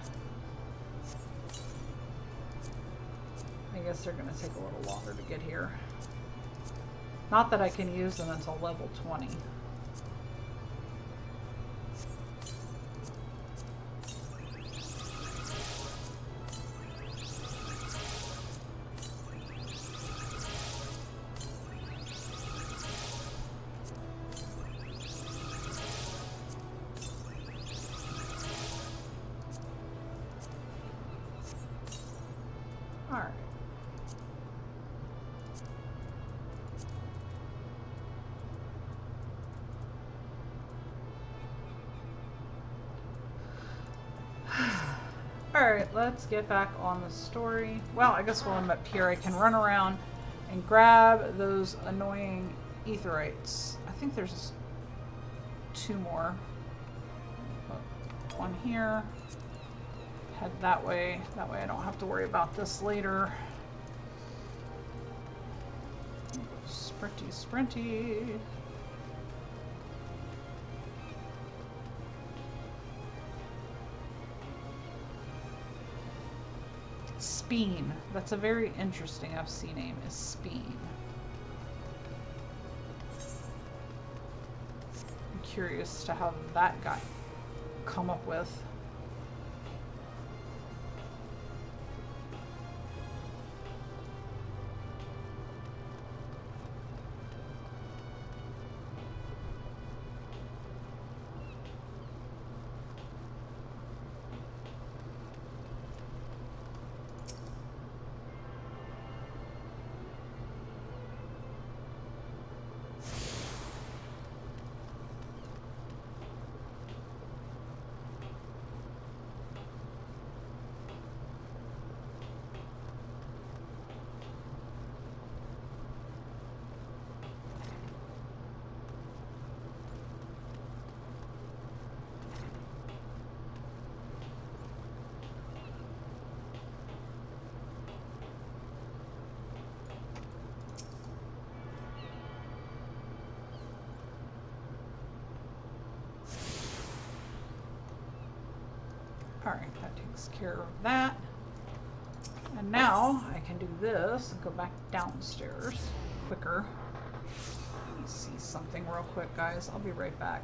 I guess they're going to take a little longer to get here. Not that I can use them until level 20. Alright, let's get back on the story. Well, I guess while I'm up here, I can run around and grab those annoying aetherites. I think there's 2 more. Put one here. Head that way. That way I don't have to worry about this later. Sprinty, sprinty. Speen. That's a very interesting FC name, is Speen. I'm curious to how that got come up with. Alright, that takes care of that. And now I can do this and go back downstairs quicker. Let me see something real quick, guys. I'll be right back.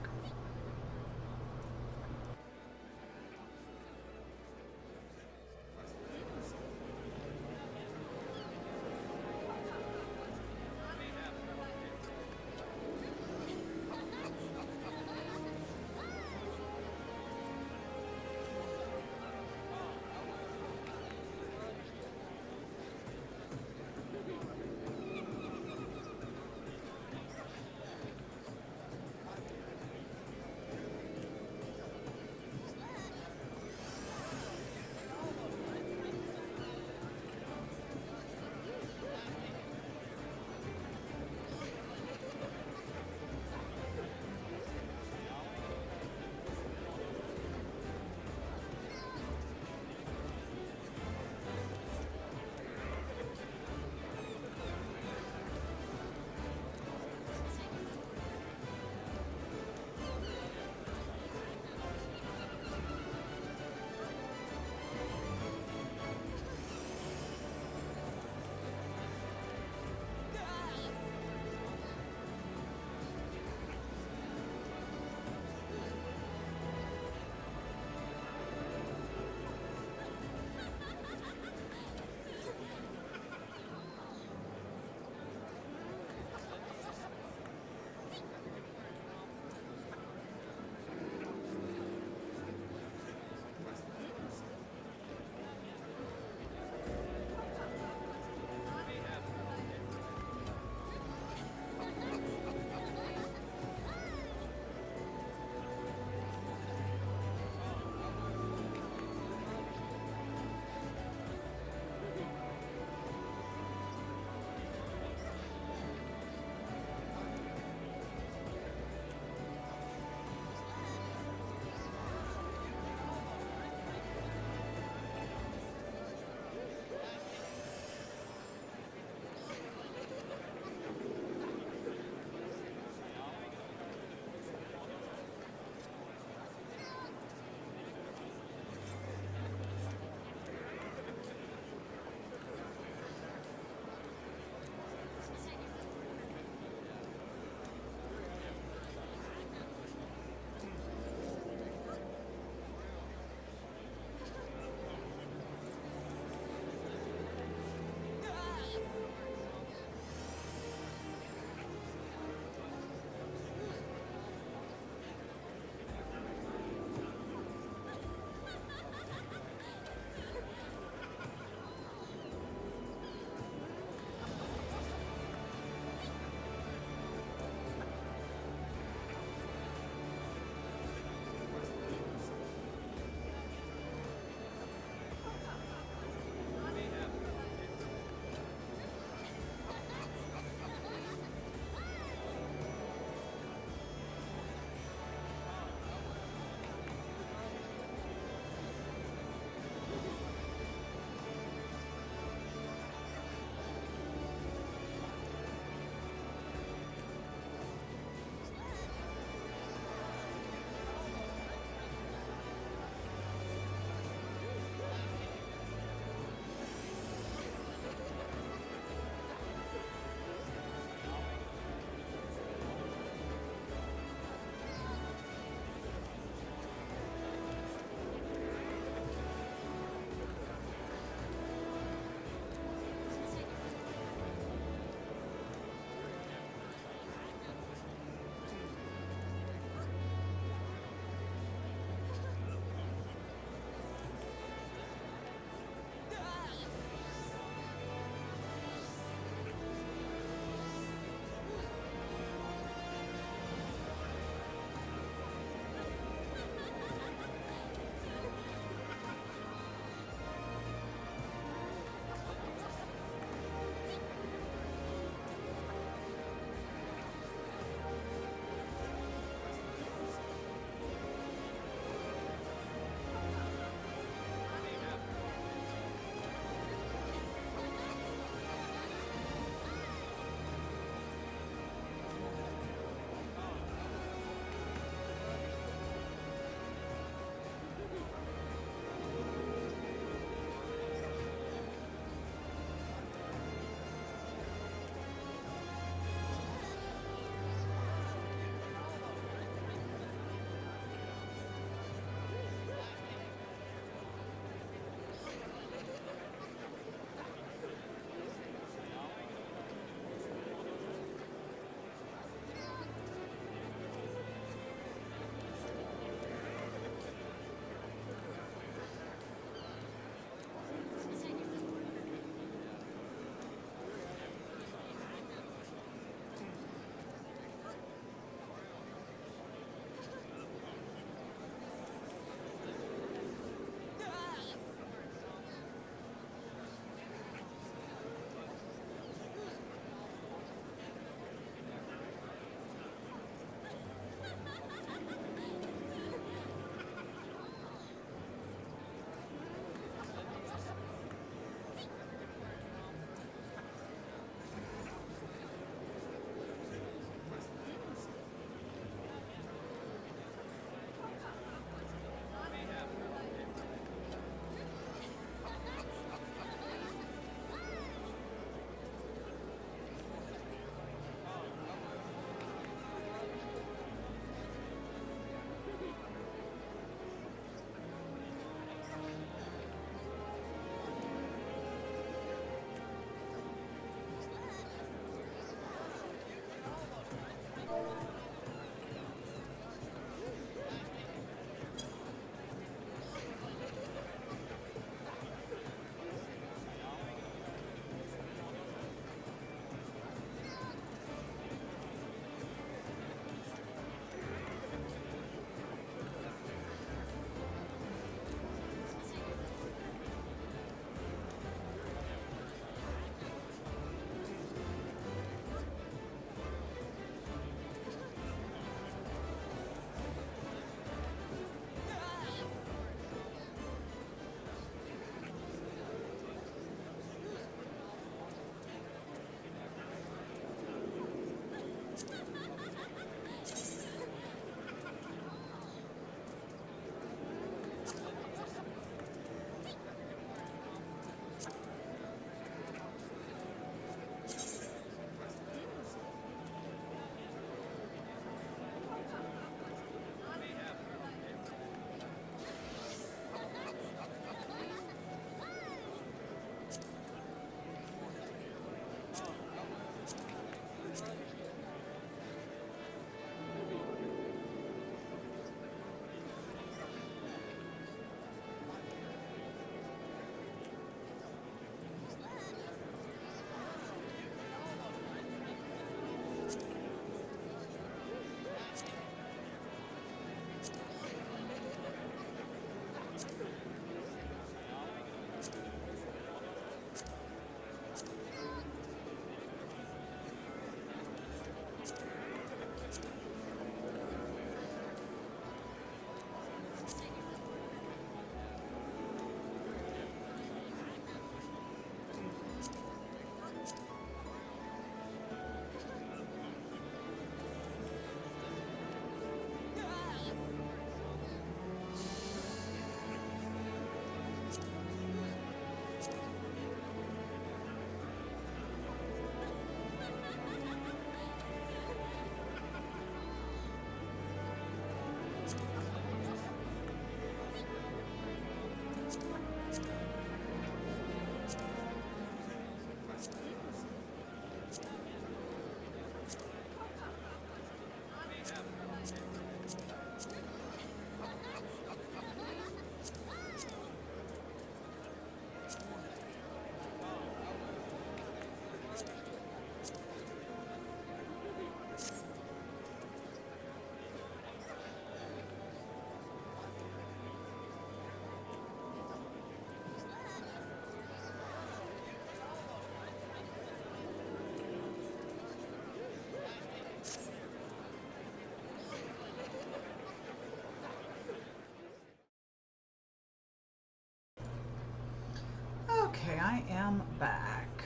am back.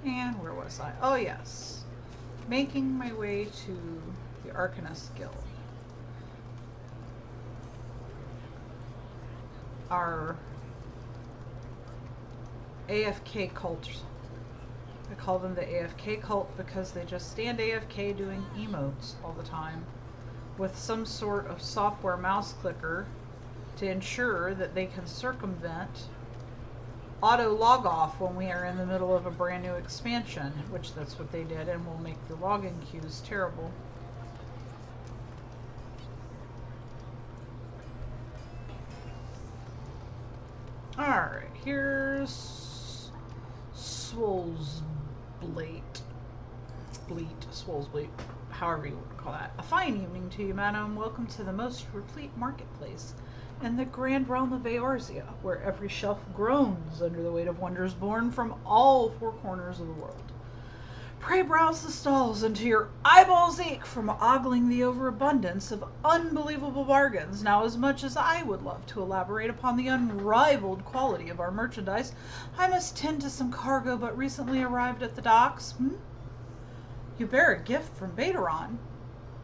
And where was I? Oh, yes. Making my way to the Archanist Guild. Our AFK cult. I call them the AFK cult because they just stand AFK doing emotes all the time with some sort of software mouse clicker to ensure that they can circumvent auto log off when we are in the middle of a brand new expansion, which that's what they did, and will make the login queues terrible. Alright, here's Swollsbleat. Swollsbleat, however you want to call that. A fine evening to you, madam. Welcome to the most replete marketplace in the grand realm of Eorzea, where every shelf groans under the weight of wonders born from all four corners of the world. Pray browse the stalls until your eyeballs ache from ogling the overabundance of unbelievable bargains. Now, as much as I would love to elaborate upon the unrivaled quality of our merchandise, I must tend to some cargo but recently arrived at the docks. You bear a gift from Baderon.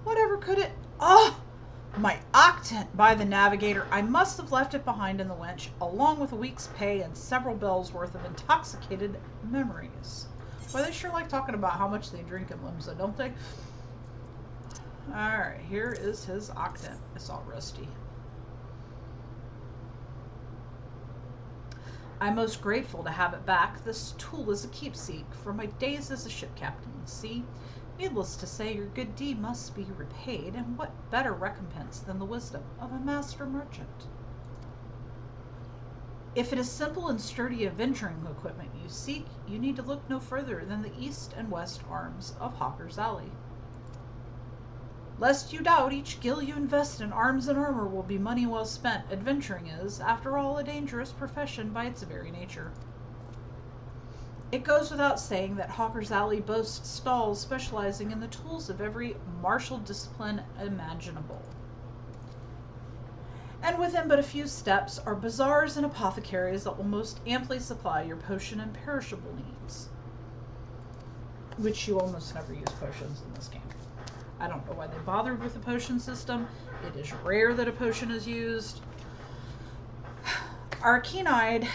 Whatever could it... Oh! My octant, by the navigator. I must have left it behind in the winch, along with a week's pay and several bells worth of intoxicated memories. Well, they sure like talking about how much they drink in Limsa, don't they? Alright, here is his octant. It's all rusty. I'm most grateful to have it back. This tool is a keepsake for my days as a ship captain. See? Needless to say, your good deed must be repaid, and what better recompense than the wisdom of a master merchant? If it is simple and sturdy adventuring equipment you seek, you need to look no further than the east and west arms of Hawker's Alley. Lest you doubt, each gill you invest in arms and armor will be money well spent. Adventuring is, after all, a dangerous profession by its very nature. It goes without saying that Hawker's Alley boasts stalls specializing in the tools of every martial discipline imaginable. And within but a few steps are bazaars and apothecaries that will most amply supply your potion and perishable needs. Which you almost never use potions in this game. I don't know why they bothered with the potion system. It is rare that a potion is used. Our keen-eyed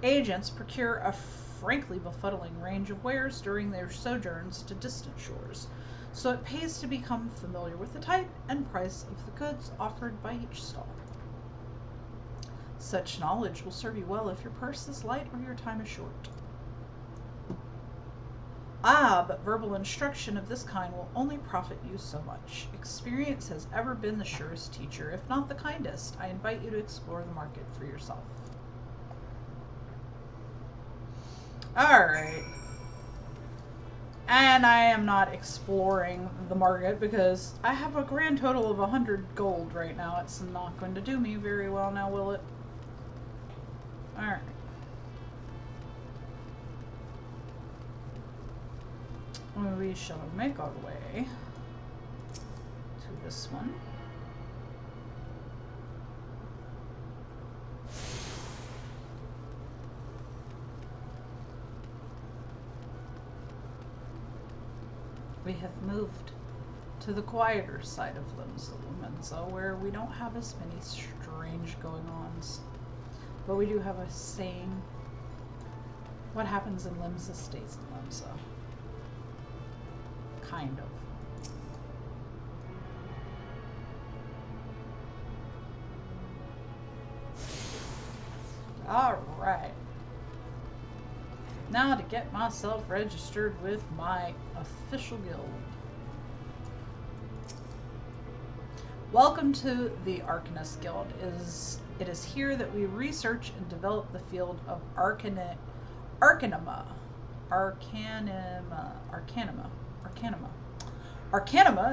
agents procure a frankly befuddling range of wares during their sojourns to distant shores, so it pays to become familiar with the type and price of the goods offered by each stall. Such knowledge will serve you well if your purse is light or your time is short. Ah, but verbal instruction of this kind will only profit you so much. Experience has ever been the surest teacher, if not the kindest. I invite you to explore the market for yourself. Alright. And I am not exploring the market because I have a grand total of 100 gold right now. It's not going to do me very well now, will it? Alright. We shall make our way to this one. We have moved to the quieter side of Lominsa, where we don't have as many strange going-ons. But we do have a saying, what happens in Limsa stays in Limsa. Kind of. Alright. Now to get myself registered with my official guild. Welcome to the Archanist Guild. It is here that we research and develop the field of Arcanima. Arcanima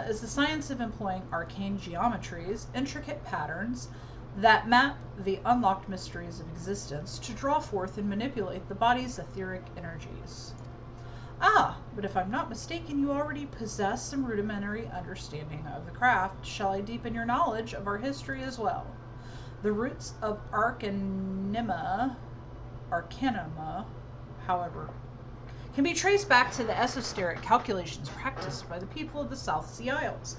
is the science of employing arcane geometries, intricate patterns that map the unlocked mysteries of existence to draw forth and manipulate the body's etheric energies. Ah, but if I'm not mistaken, you already possess some rudimentary understanding of the craft. Shall I deepen your knowledge of our history as well? The roots of Arcanima Arcanima, however, can be traced back to the esoteric calculations practiced by the people of the South Sea Isles.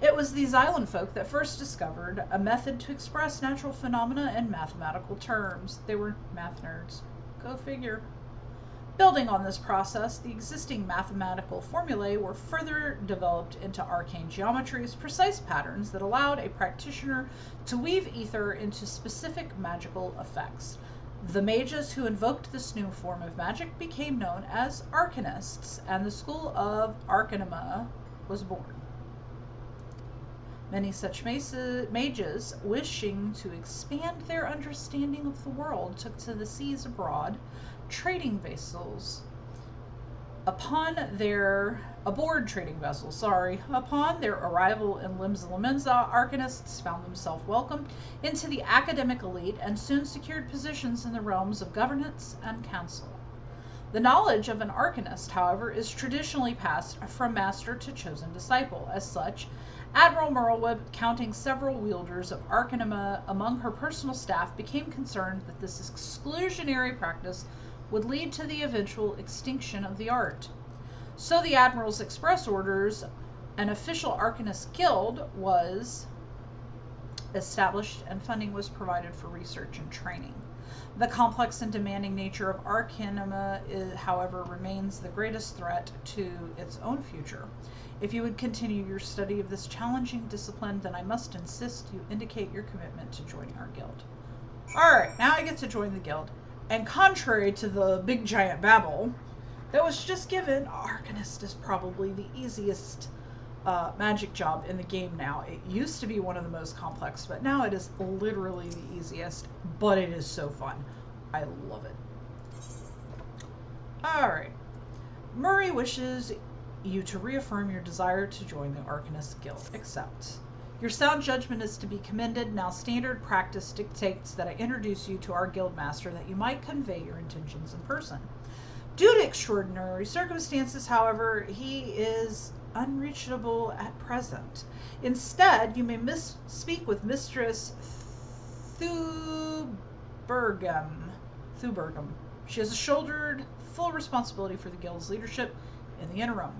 It was these island folk that first discovered a method to express natural phenomena in mathematical terms. They were math nerds. Go figure. Building on this process, the existing mathematical formulae were further developed into arcane geometries, precise patterns that allowed a practitioner to weave ether into specific magical effects. The mages who invoked this new form of magic became known as Arcanists, and the school of Arcanima was born. Many such mages, wishing to expand their understanding of the world, took to the seas abroad, trading vessels. Upon their arrival in Lominsa, Arcanists found themselves welcomed into the academic elite and soon secured positions in the realms of governance and council. The knowledge of an Arcanist, however, is traditionally passed from master to chosen disciple. As such, Admiral Merlweb, counting several wielders of Arcanima among her personal staff, became concerned that this exclusionary practice would lead to the eventual extinction of the art. So the Admiral's express orders, an official Arcanist guild was established and funding was provided for research and training. The complex and demanding nature of Arcanima, however, remains the greatest threat to its own future. If you would continue your study of this challenging discipline, then I must insist you indicate your commitment to joining our guild. Alright, now I get to join the guild. And contrary to the big giant babble that was just given, Arcanist is probably the easiest magic job in the game now. It used to be one of the most complex, but now it is literally the easiest, but it is so fun. I love it. Alright. Murray wishes you to reaffirm your desire to join the Arcanist Guild. Accept. Your sound judgment is to be commended. Now standard practice dictates that I introduce you to our guild master that you might convey your intentions in person. Due to extraordinary circumstances, however, he is unreachable at present. Instead, you may speak with Mistress Thubergum. She has shouldered full responsibility for the guild's leadership in the interim.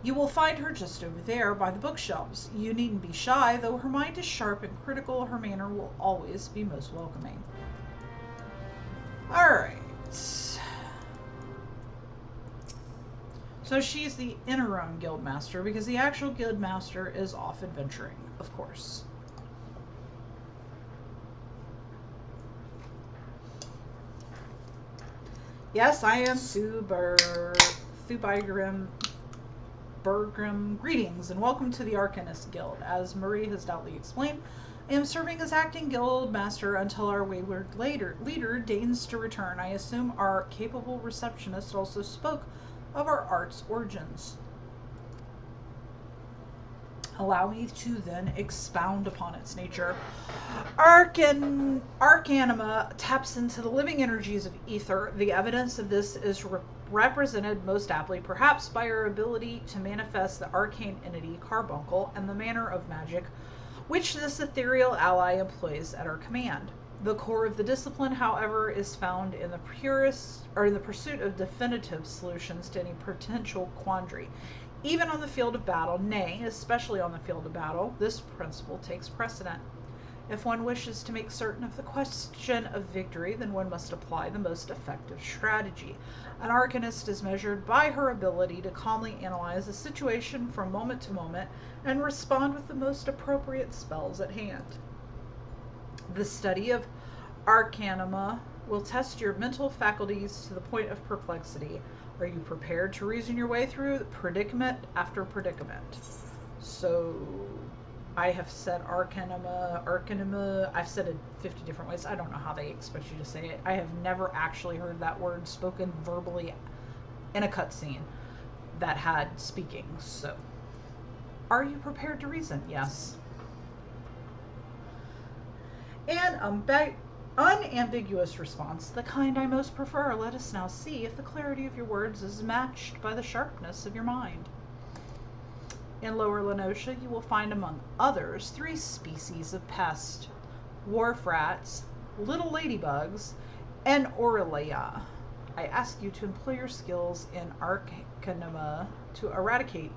You will find her just over there by the bookshelves. You needn't be shy, though her mind is sharp and critical, her manner will always be most welcoming. Alright. So she's the interim guild master, because the actual guild master is off adventuring, of course. Yes, I am Thubergrim. Greetings and welcome to the Arcanist Guild. As Marie has doubtly explained, I am serving as acting guild master until our wayward leader deigns to return. I assume our capable receptionist also spoke of our art's origins. Allow me to then expound upon its nature. Arcanima taps into the living energies of ether. The evidence of this is represented most aptly, perhaps, by her ability to manifest the arcane entity Carbuncle and the manner of magic which this ethereal ally employs at her command. The core of the discipline, however, is found in the pursuit of definitive solutions to any potential quandary. Even on the field of battle, nay, especially on the field of battle, this principle takes precedent. If one wishes to make certain of the question of victory, then one must apply the most effective strategy. An Arcanist is measured by her ability to calmly analyze a situation from moment to moment and respond with the most appropriate spells at hand. The study of Arcanima will test your mental faculties to the point of perplexity. Are you prepared to reason your way through predicament after predicament? So, I have said Arcanima, I've said it 50 different ways. I don't know how they expect you to say it. I have never actually heard that word spoken verbally in a cutscene that had speaking, so. Are you prepared to reason? Yes. And unambiguous response, the kind I most prefer. Let us now see if the clarity of your words is matched by the sharpness of your mind. In Lower Lenosha, you will find, among others, 3 species of pest: wharf rats, little ladybugs, And Aurelia, I ask you to employ your skills in Arcanima to eradicate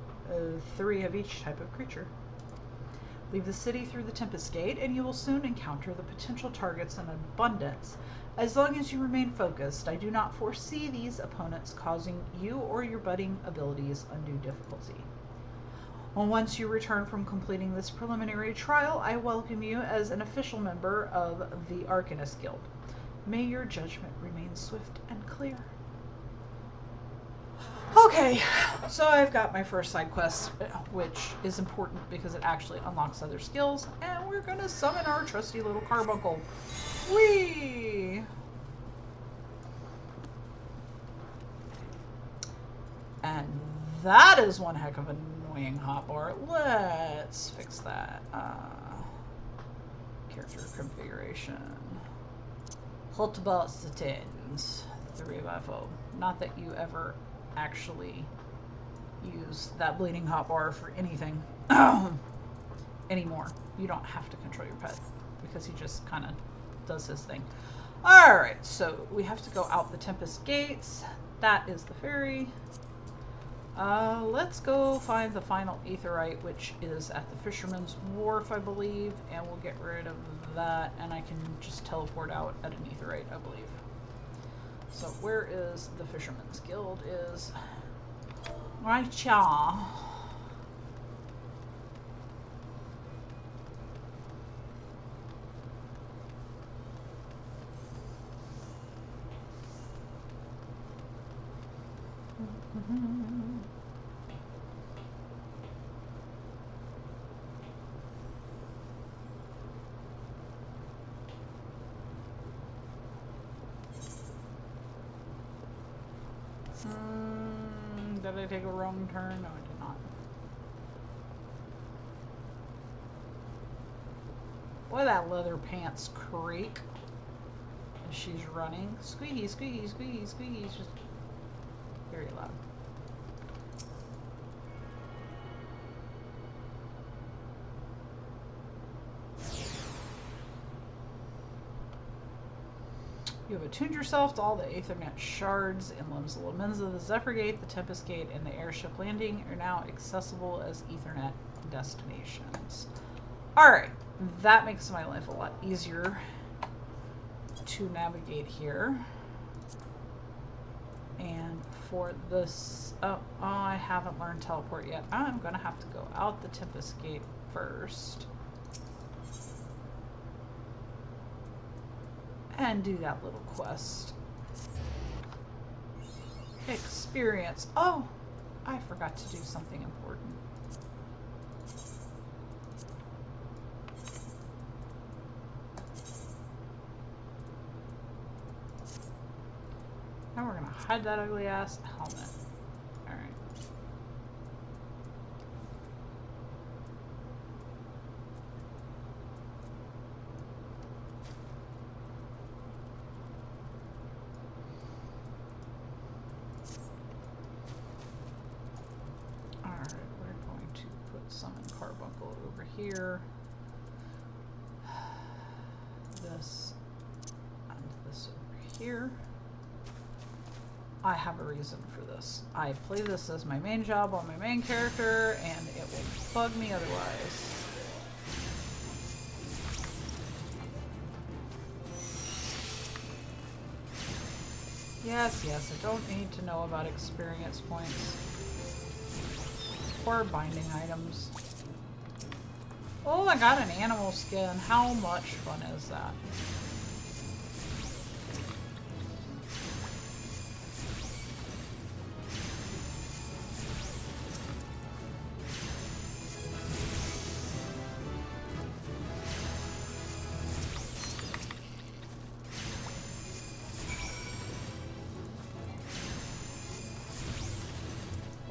3 of each type of creature. Leave the city through the Tempest Gate, and you will soon encounter the potential targets in abundance. As long as you remain focused, I do not foresee these opponents causing you or your budding abilities undue difficulty. Once you return from completing this preliminary trial, I welcome you as an official member of the Arcanist Guild. May your judgment remain swift and clear. Okay, so I've got my first side quest, which is important because it actually unlocks other skills, and we're gonna summon our trusty little carbuncle. Whee! And that is one heck of an annoying hotbar. Let's fix that. Character configuration. Hotbar settings. 3x4. Not that you ever actually use that bleeding hotbar for anything anymore. You don't have to control your pet because he just kind of does his thing. Alright, so we have to go out the Tempest Gates. That is the ferry. Let's go find the final aetherite, which is at the Fisherman's Wharf, I believe, and we'll get rid of that, and I can just teleport out at an aetherite, I believe. So where is the Fisherman's Guild? Is right here. Did I take a wrong turn? No, I did not. Boy, that leather pants creak as she's running. Squeaky, squeaky, squeaky, squeaky. It's just very loud. You have attuned yourself to all the Aethernet shards in Limsa. Lominsa, the Zephyr Gate, the Tempest Gate, and the airship landing are now accessible as Aethernet destinations. Alright, that makes my life a lot easier to navigate here. And for this... Oh, I haven't learned teleport yet. I'm going to have to go out the Tempest Gate first. And do that little quest. Experience. Oh, I forgot to do something important. Now we're gonna hide that ugly ass helmet. Alright. Here, this, and this over here. I have a reason for this. I play this as my main job on my main character, and it will bug me otherwise. Yes, yes, I don't need to know about experience points or binding items. Oh, I got an animal skin. How much fun is that?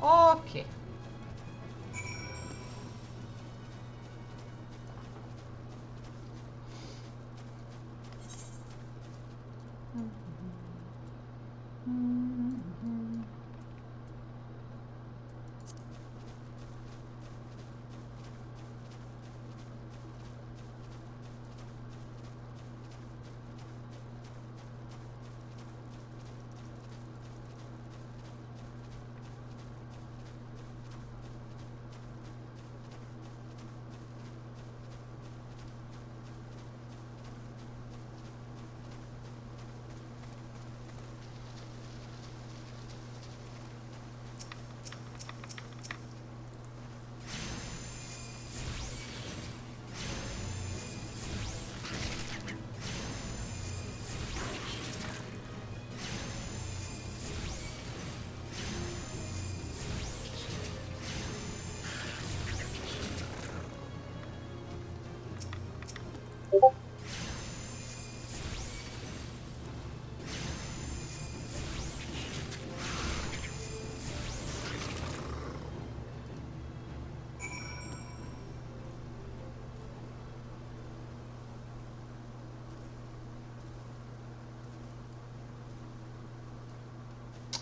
Okay.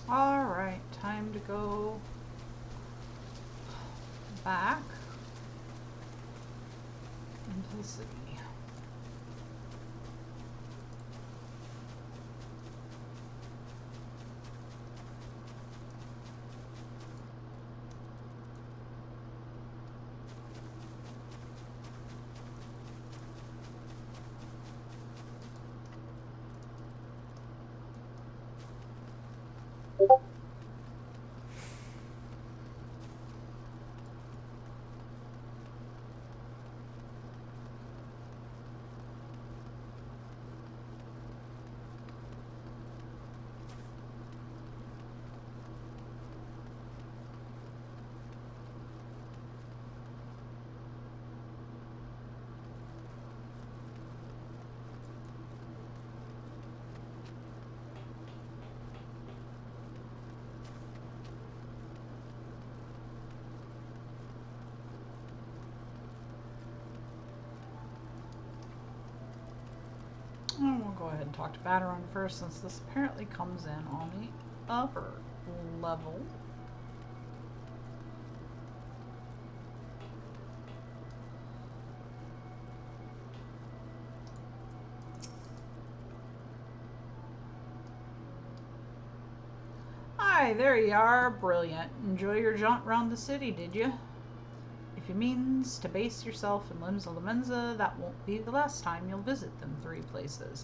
Alright, time to go back into the city. And we'll go ahead and talk to Baderon first, since this apparently comes in on the upper level. Hi, there you are. Brilliant. Enjoy your jaunt round the city, did you? If you means to base yourself in Lominsa, that won't be the last time you'll visit them 3 places.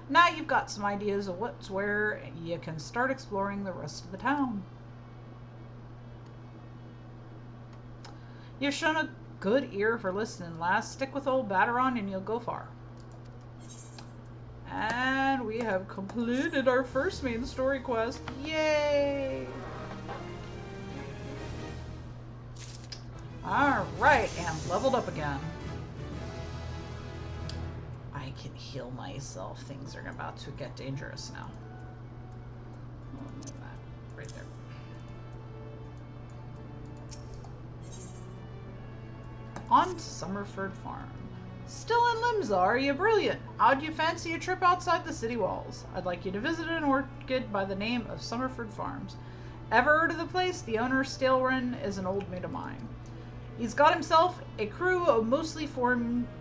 Now you've got some ideas of what's where, you can start exploring the rest of the town. You've shown a good ear for listening, lass. Stick with old Baderon and you'll go far. And we have completed our first main story quest. Yay! Alright, and leveled up again. I can heal myself. Things are about to get dangerous now. Oh, move that right there. On to Summerford Farm. Still in Limsa, are you? Brilliant! How'd you fancy a trip outside the city walls? I'd like you to visit an orchid by the name of Summerford Farms. Ever heard of the place? The owner, Staleren, is an old mate of mine. He's got himself a crew of mostly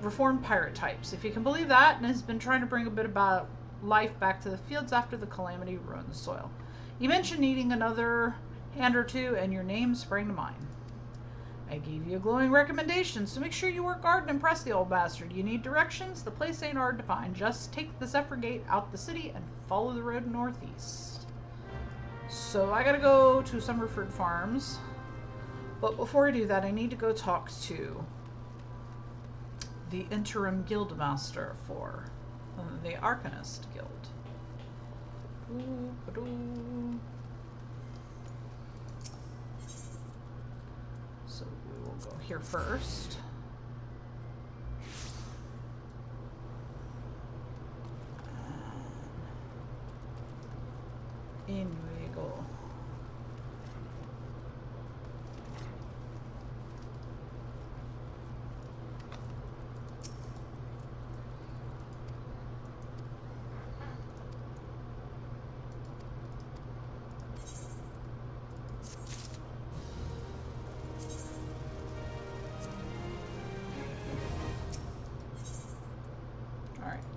reformed pirate types, if you can believe that, and has been trying to bring a bit about life back to the fields after the calamity ruined the soil. You mentioned needing another hand or two, and your name sprang to mind. I gave you a glowing recommendation, so make sure you work hard and impress the old bastard. You need directions? The place ain't hard to find. Just take the Zephyr Gate out the city and follow the road northeast. So I gotta go to Summerford Farms. But before I do that, I need to go talk to the interim guildmaster for the Archanist Guild. So we will go here first. In we go.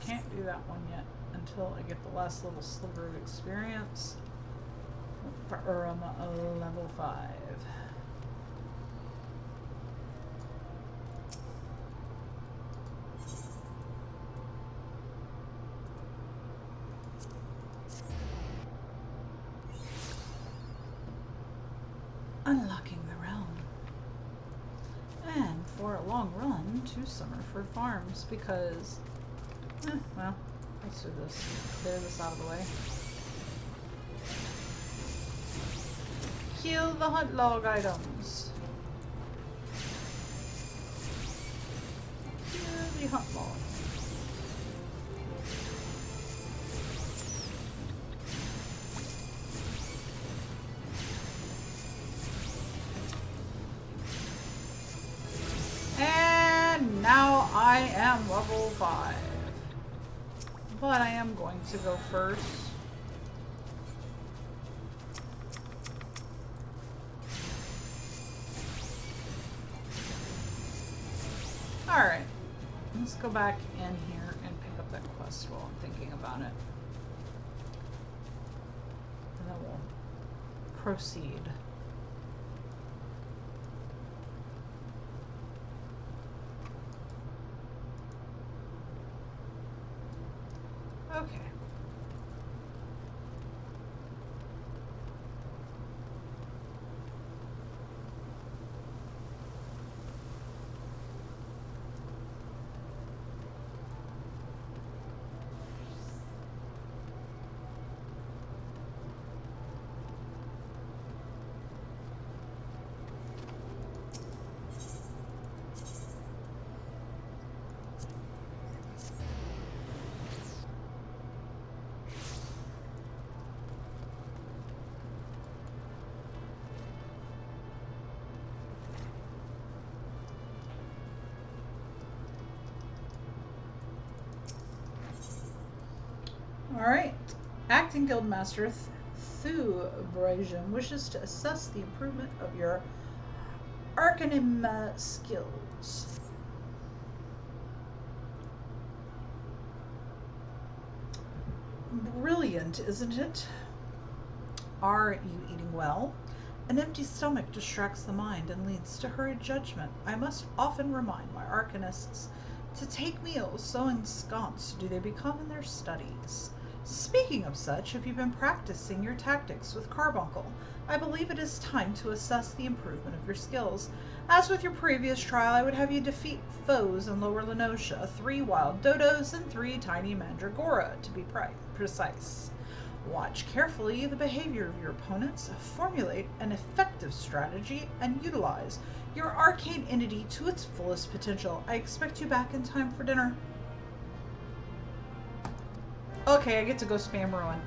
Can't do that one yet until I get the last little sliver of experience. Or I'm at level 5. Unlocking the realm. And for a long run to Summerford Farms, because well, let's do this. Clear this out of the way. Kill the hunt log items. Kill the hunt log. And now I am level 5. But I am going to go first Alright. Let's go back in here and pick up that quest while I'm thinking about it. And then we'll proceed. Okay. Alright. Acting Guildmaster Thu Brajum wishes to assess the improvement of your Archanist skills. Brilliant, isn't it? Are you eating well? An empty stomach distracts the mind and leads to hurried judgment. I must often remind my Arcanists to take meals so ensconced do they become in their studies. Speaking of such, have you been practicing your tactics with Carbuncle? I believe it is time to assess the improvement of your skills. As with your previous trial, I would have you defeat foes in Lower Lenosha, 3 wild dodos and 3 tiny mandragora, to be precise. Watch carefully the behavior of your opponents, formulate an effective strategy, and utilize your arcane entity to its fullest potential. I expect you back in time for dinner. Okay, I get to go spam ruin.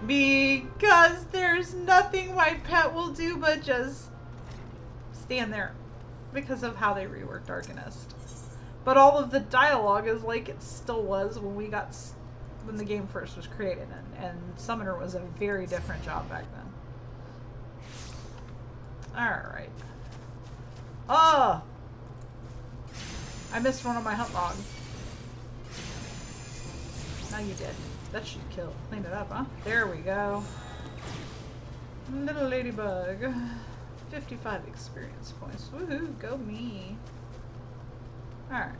Because there's nothing my pet will do but just stand there because of how they reworked Arcanist. But all of the dialogue is like it still was when the game first was created, and Summoner was a very different job back then. Alright. Oh! I missed one of my hunt logs. Now you did. That should kill. Clean it up, huh? There we go. Little ladybug. 55 experience points. Woohoo, go me. Alright.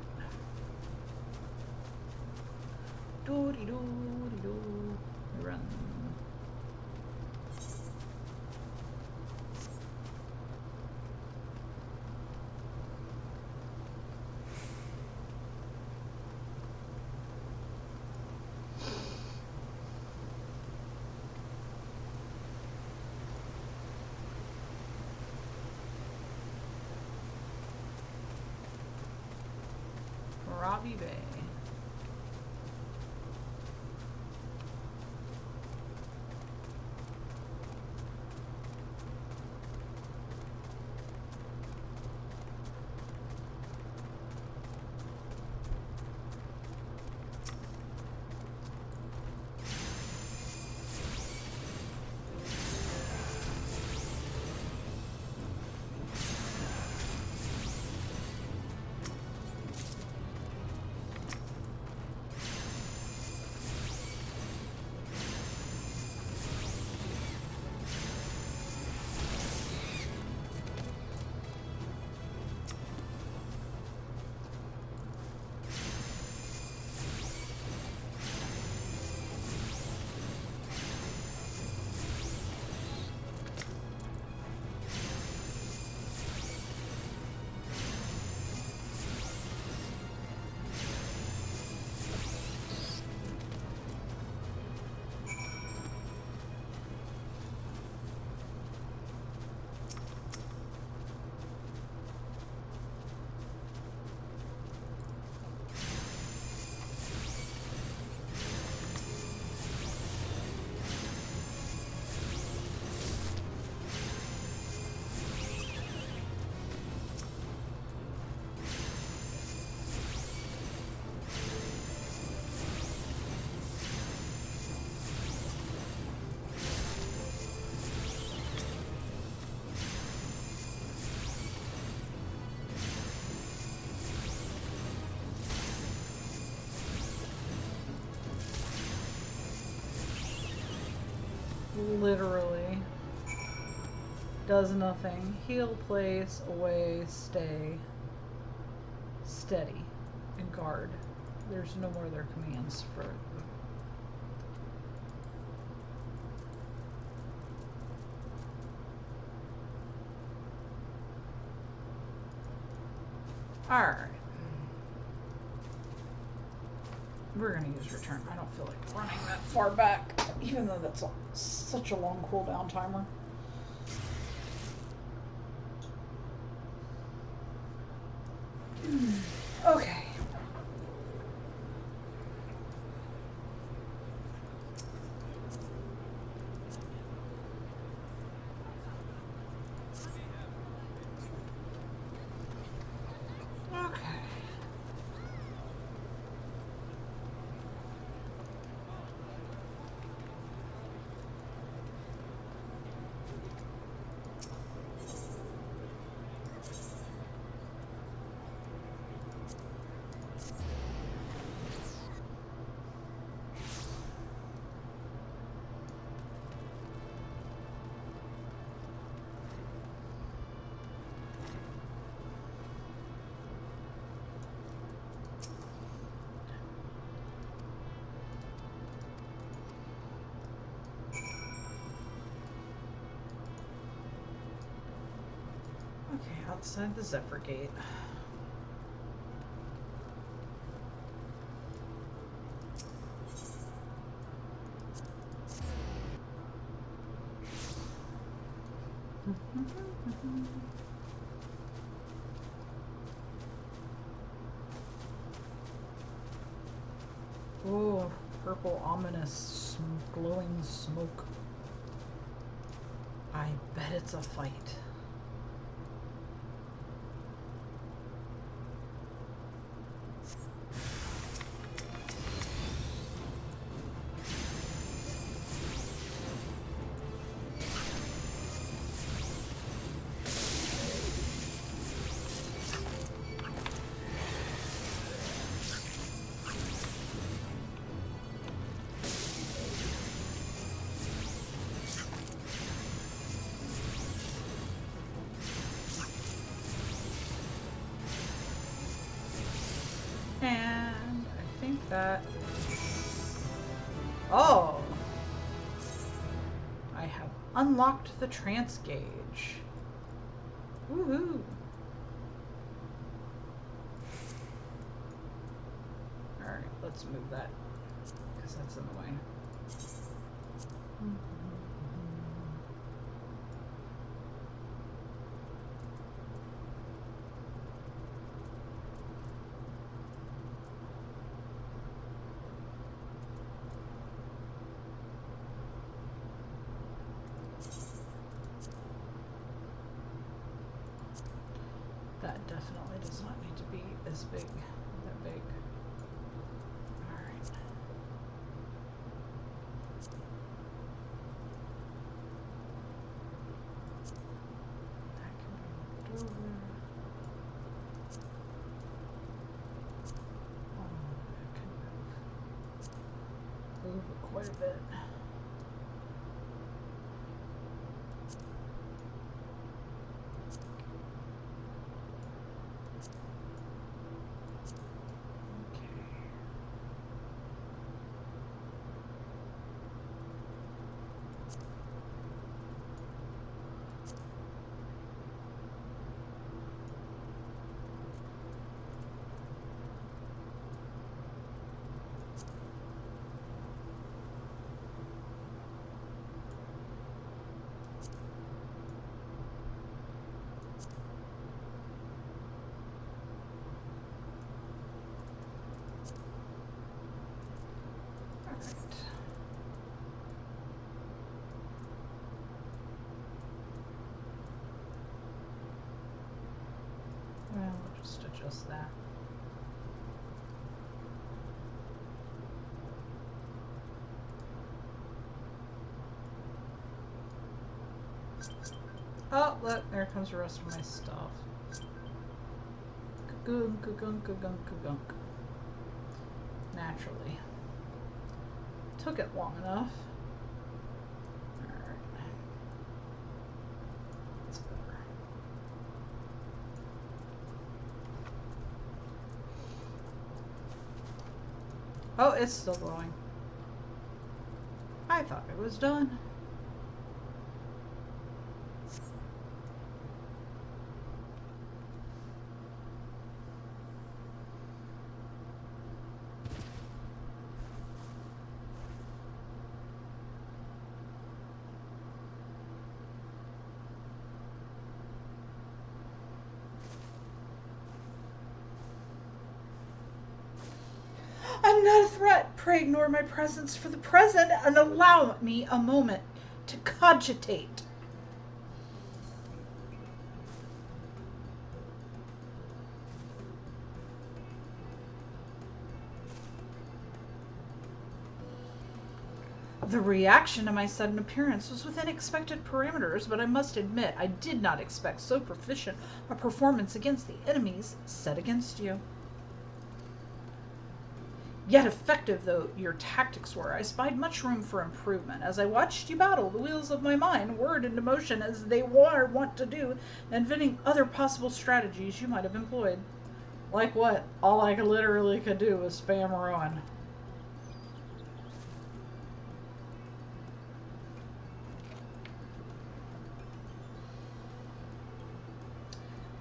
Doo-dee-doo-dee-doo. Run. Robbie Bay. Literally. Does nothing. Heal, place, away, stay, steady, and guard. There's no more other commands for it. Alright. We're gonna use return. I don't feel like running that far back, even though that's such a long cooldown timer. Okay. Okay, outside the Zephyr Gate. Oh, purple, ominous, glowing smoke. I bet it's a fight. And I think that... Oh! I have unlocked the trance gauge. Woohoo! Alright, let's move that, because that's in the way. That definitely does not need to be as big, that big. Alright. That can be moved over. Oh, that can move it quite a bit. Well, we'll just adjust that. Oh, look, there comes the rest of my stuff. Gunk, gunk, gunk, gunk. Naturally. Took it long enough. Alright. Oh, it's still glowing. I thought it was done. I'm not a threat. Pray ignore my presence for the present and allow me a moment to cogitate. The reaction to my sudden appearance was within expected parameters, but I must admit I did not expect so proficient a performance against the enemies set against you. Yet effective though your tactics were, I spied much room for improvement. As I watched you battle, the wheels of my mind whirred into motion as they were wont to do, inventing other possible strategies you might have employed. Like what? All I literally could do was spam run.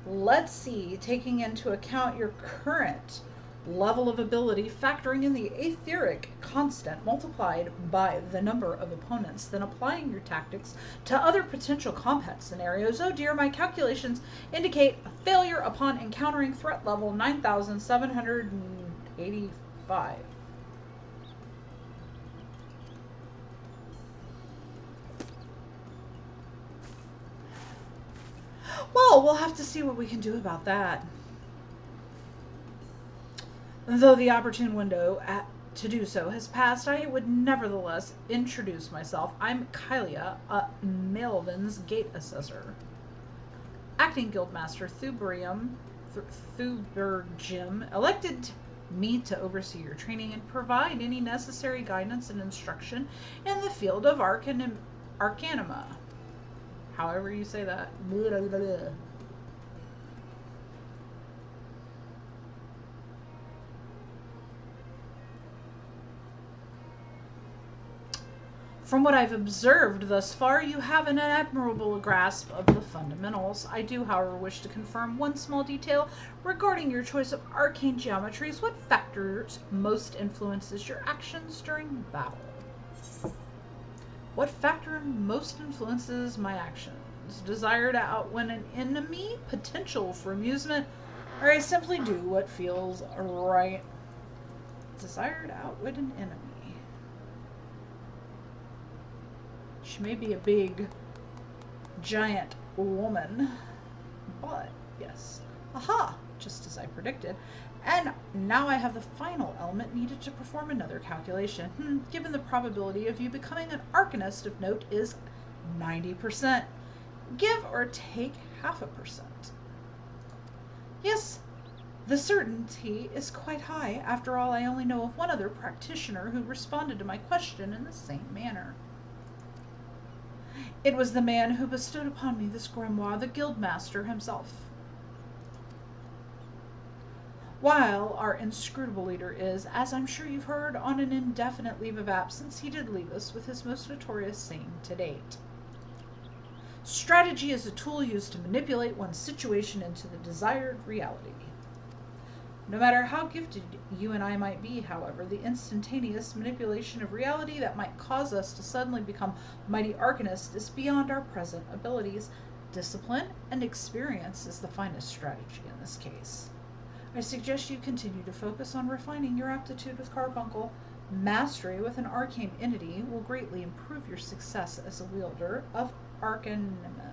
Let's see, taking into account your current level of ability, factoring in the etheric constant multiplied by the number of opponents, then applying your tactics to other potential combat scenarios. Oh dear, my calculations indicate a failure upon encountering threat level 9,785. Well, we'll have to see what we can do about that. Though the opportune window to do so has passed, I would nevertheless introduce myself. I'm Kylia, a Melvin's Gate Assessor. Acting Guildmaster Thubergim elected me to oversee your training and provide any necessary guidance and instruction in the field of Arcanima. However you say that. Blah, blah, blah. From what I've observed thus far, you have an admirable grasp of the fundamentals. I do, however, wish to confirm one small detail regarding your choice of arcane geometries. What factors most influences your actions during battle? What factor most influences my actions? Desire to outwin an enemy? Potential for amusement? Or I simply do what feels right? Desire to outwit an enemy. She may be a big, giant woman, but yes. Aha! Just as I predicted. And now I have the final element needed to perform another calculation. Given the probability of you becoming an Arcanist of note is 90%. Give or take 0.5%. Yes, the certainty is quite high. After all, I only know of one other practitioner who responded to my question in the same manner. It was the man who bestowed upon me this grimoire, the Guildmaster himself. While our inscrutable leader is, as I'm sure you've heard, on an indefinite leave of absence, he did leave us with his most notorious saying to date. Strategy is a tool used to manipulate one's situation into the desired reality. No matter how gifted you and I might be, however, the instantaneous manipulation of reality that might cause us to suddenly become mighty Arcanists is beyond our present abilities. Discipline and experience is the finest strategy in this case. I suggest you continue to focus on refining your aptitude with Carbuncle. Mastery with an arcane entity will greatly improve your success as a wielder of Arcanima.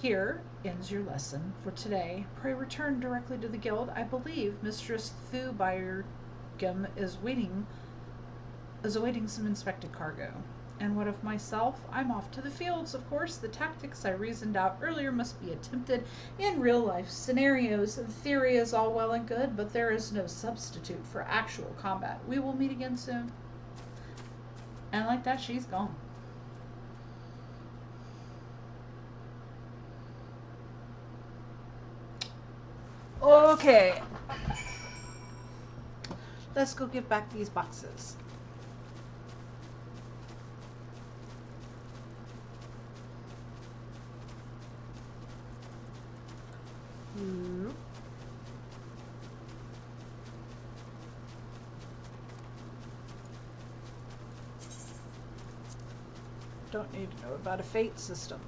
Here ends your lesson for today. Pray return directly to the guild. I believe Mistress Thubergim is awaiting some inspected cargo. And what of myself? I'm off to the fields, of course. The tactics I reasoned out earlier must be attempted in real-life scenarios. The theory is all well and good, but there is no substitute for actual combat. We will meet again soon. And like that, she's gone. Okay. Let's go give back these boxes. Don't need to know about a fate system.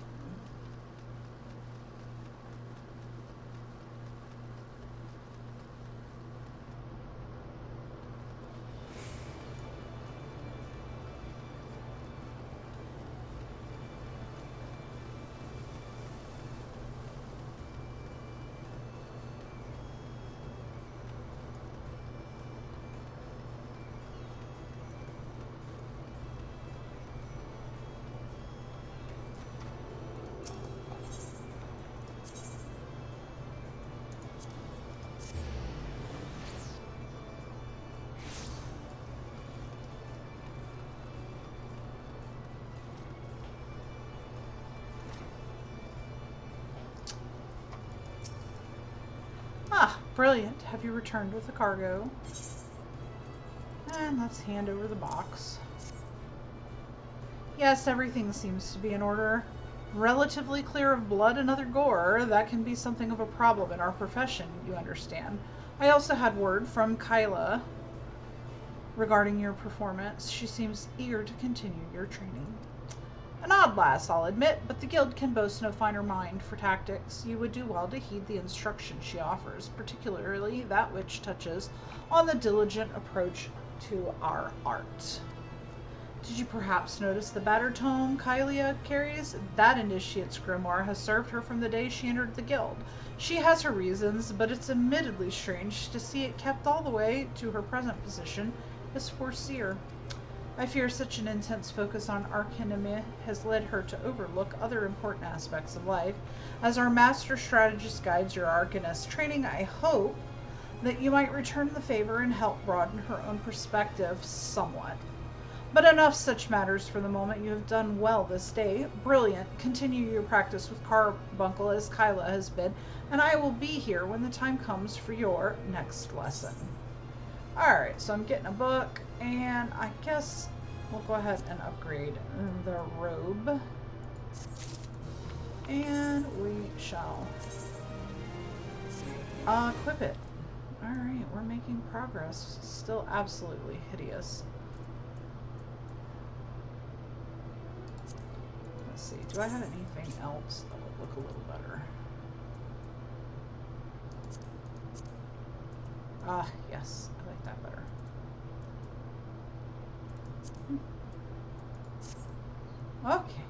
Ah, brilliant. Have you returned with the cargo? And let's hand over the box. Yes, everything seems to be in order. Relatively clear of blood and other gore. That can be something of a problem in our profession, you understand. I also had word from Kyla regarding your performance. She seems eager to continue your training. An odd lass, I'll admit, but the guild can boast no finer mind for tactics. You would do well to heed the instruction she offers, particularly that which touches on the diligent approach to our art. Did you perhaps notice the battered tome Kylia carries? That initiate's grimoire has served her from the day she entered the guild. She has her reasons, but it's admittedly strange to see it kept all the way to her present position as foreseer. I fear such an intense focus on Archanist has led her to overlook other important aspects of life. As our master strategist guides your Archanist training, I hope that you might return the favor and help broaden her own perspective somewhat. But enough such matters for the moment. You have done well this day. Brilliant. Continue your practice with carbuncle as Kyla has been, and I will be here when the time comes for your next lesson. Alright, so I'm getting a book, and I guess we'll go ahead and upgrade the robe. And we shall equip it. Alright, we're making progress. Still absolutely hideous. Let's see, do I have anything else that would look a little better? Ah, yes, I like that better. Okay.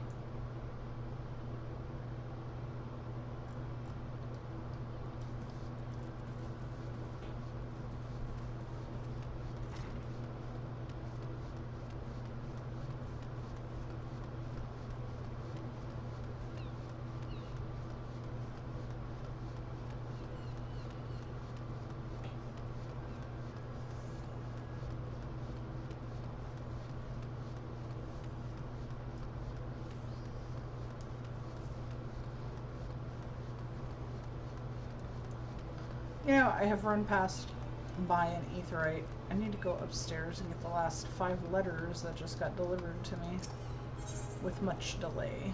You know, I have run past by an aetherite. I need to go upstairs and get the last 5 letters that just got delivered to me with much delay.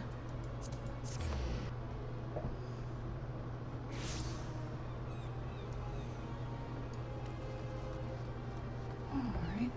Alright.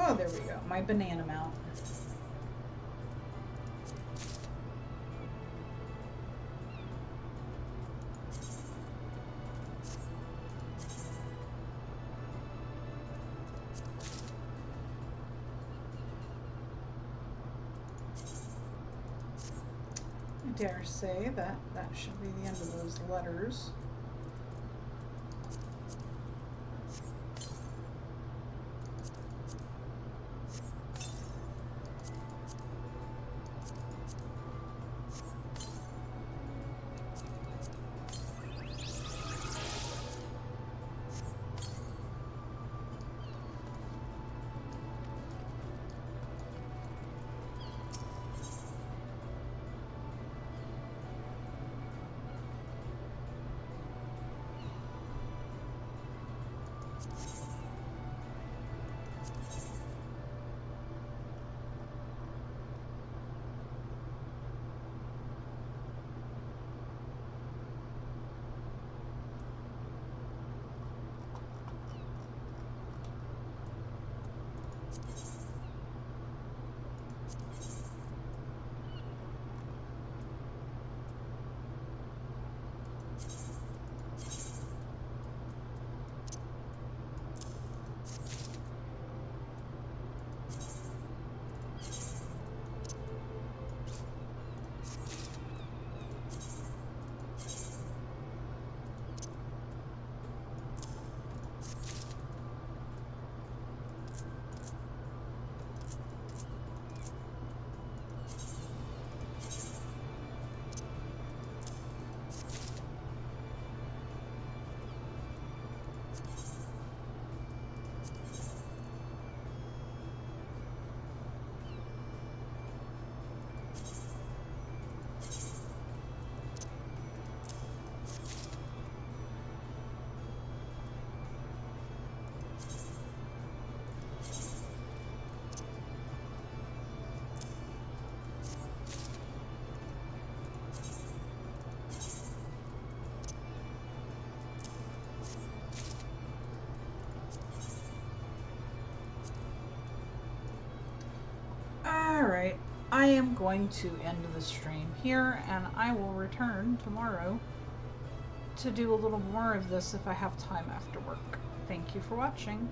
Oh, there we go. My banana mount. I dare say that that should be the end of those letters. Alright, I am going to end the stream here, and I will return tomorrow to do a little more of this if I have time after work. Thank you for watching.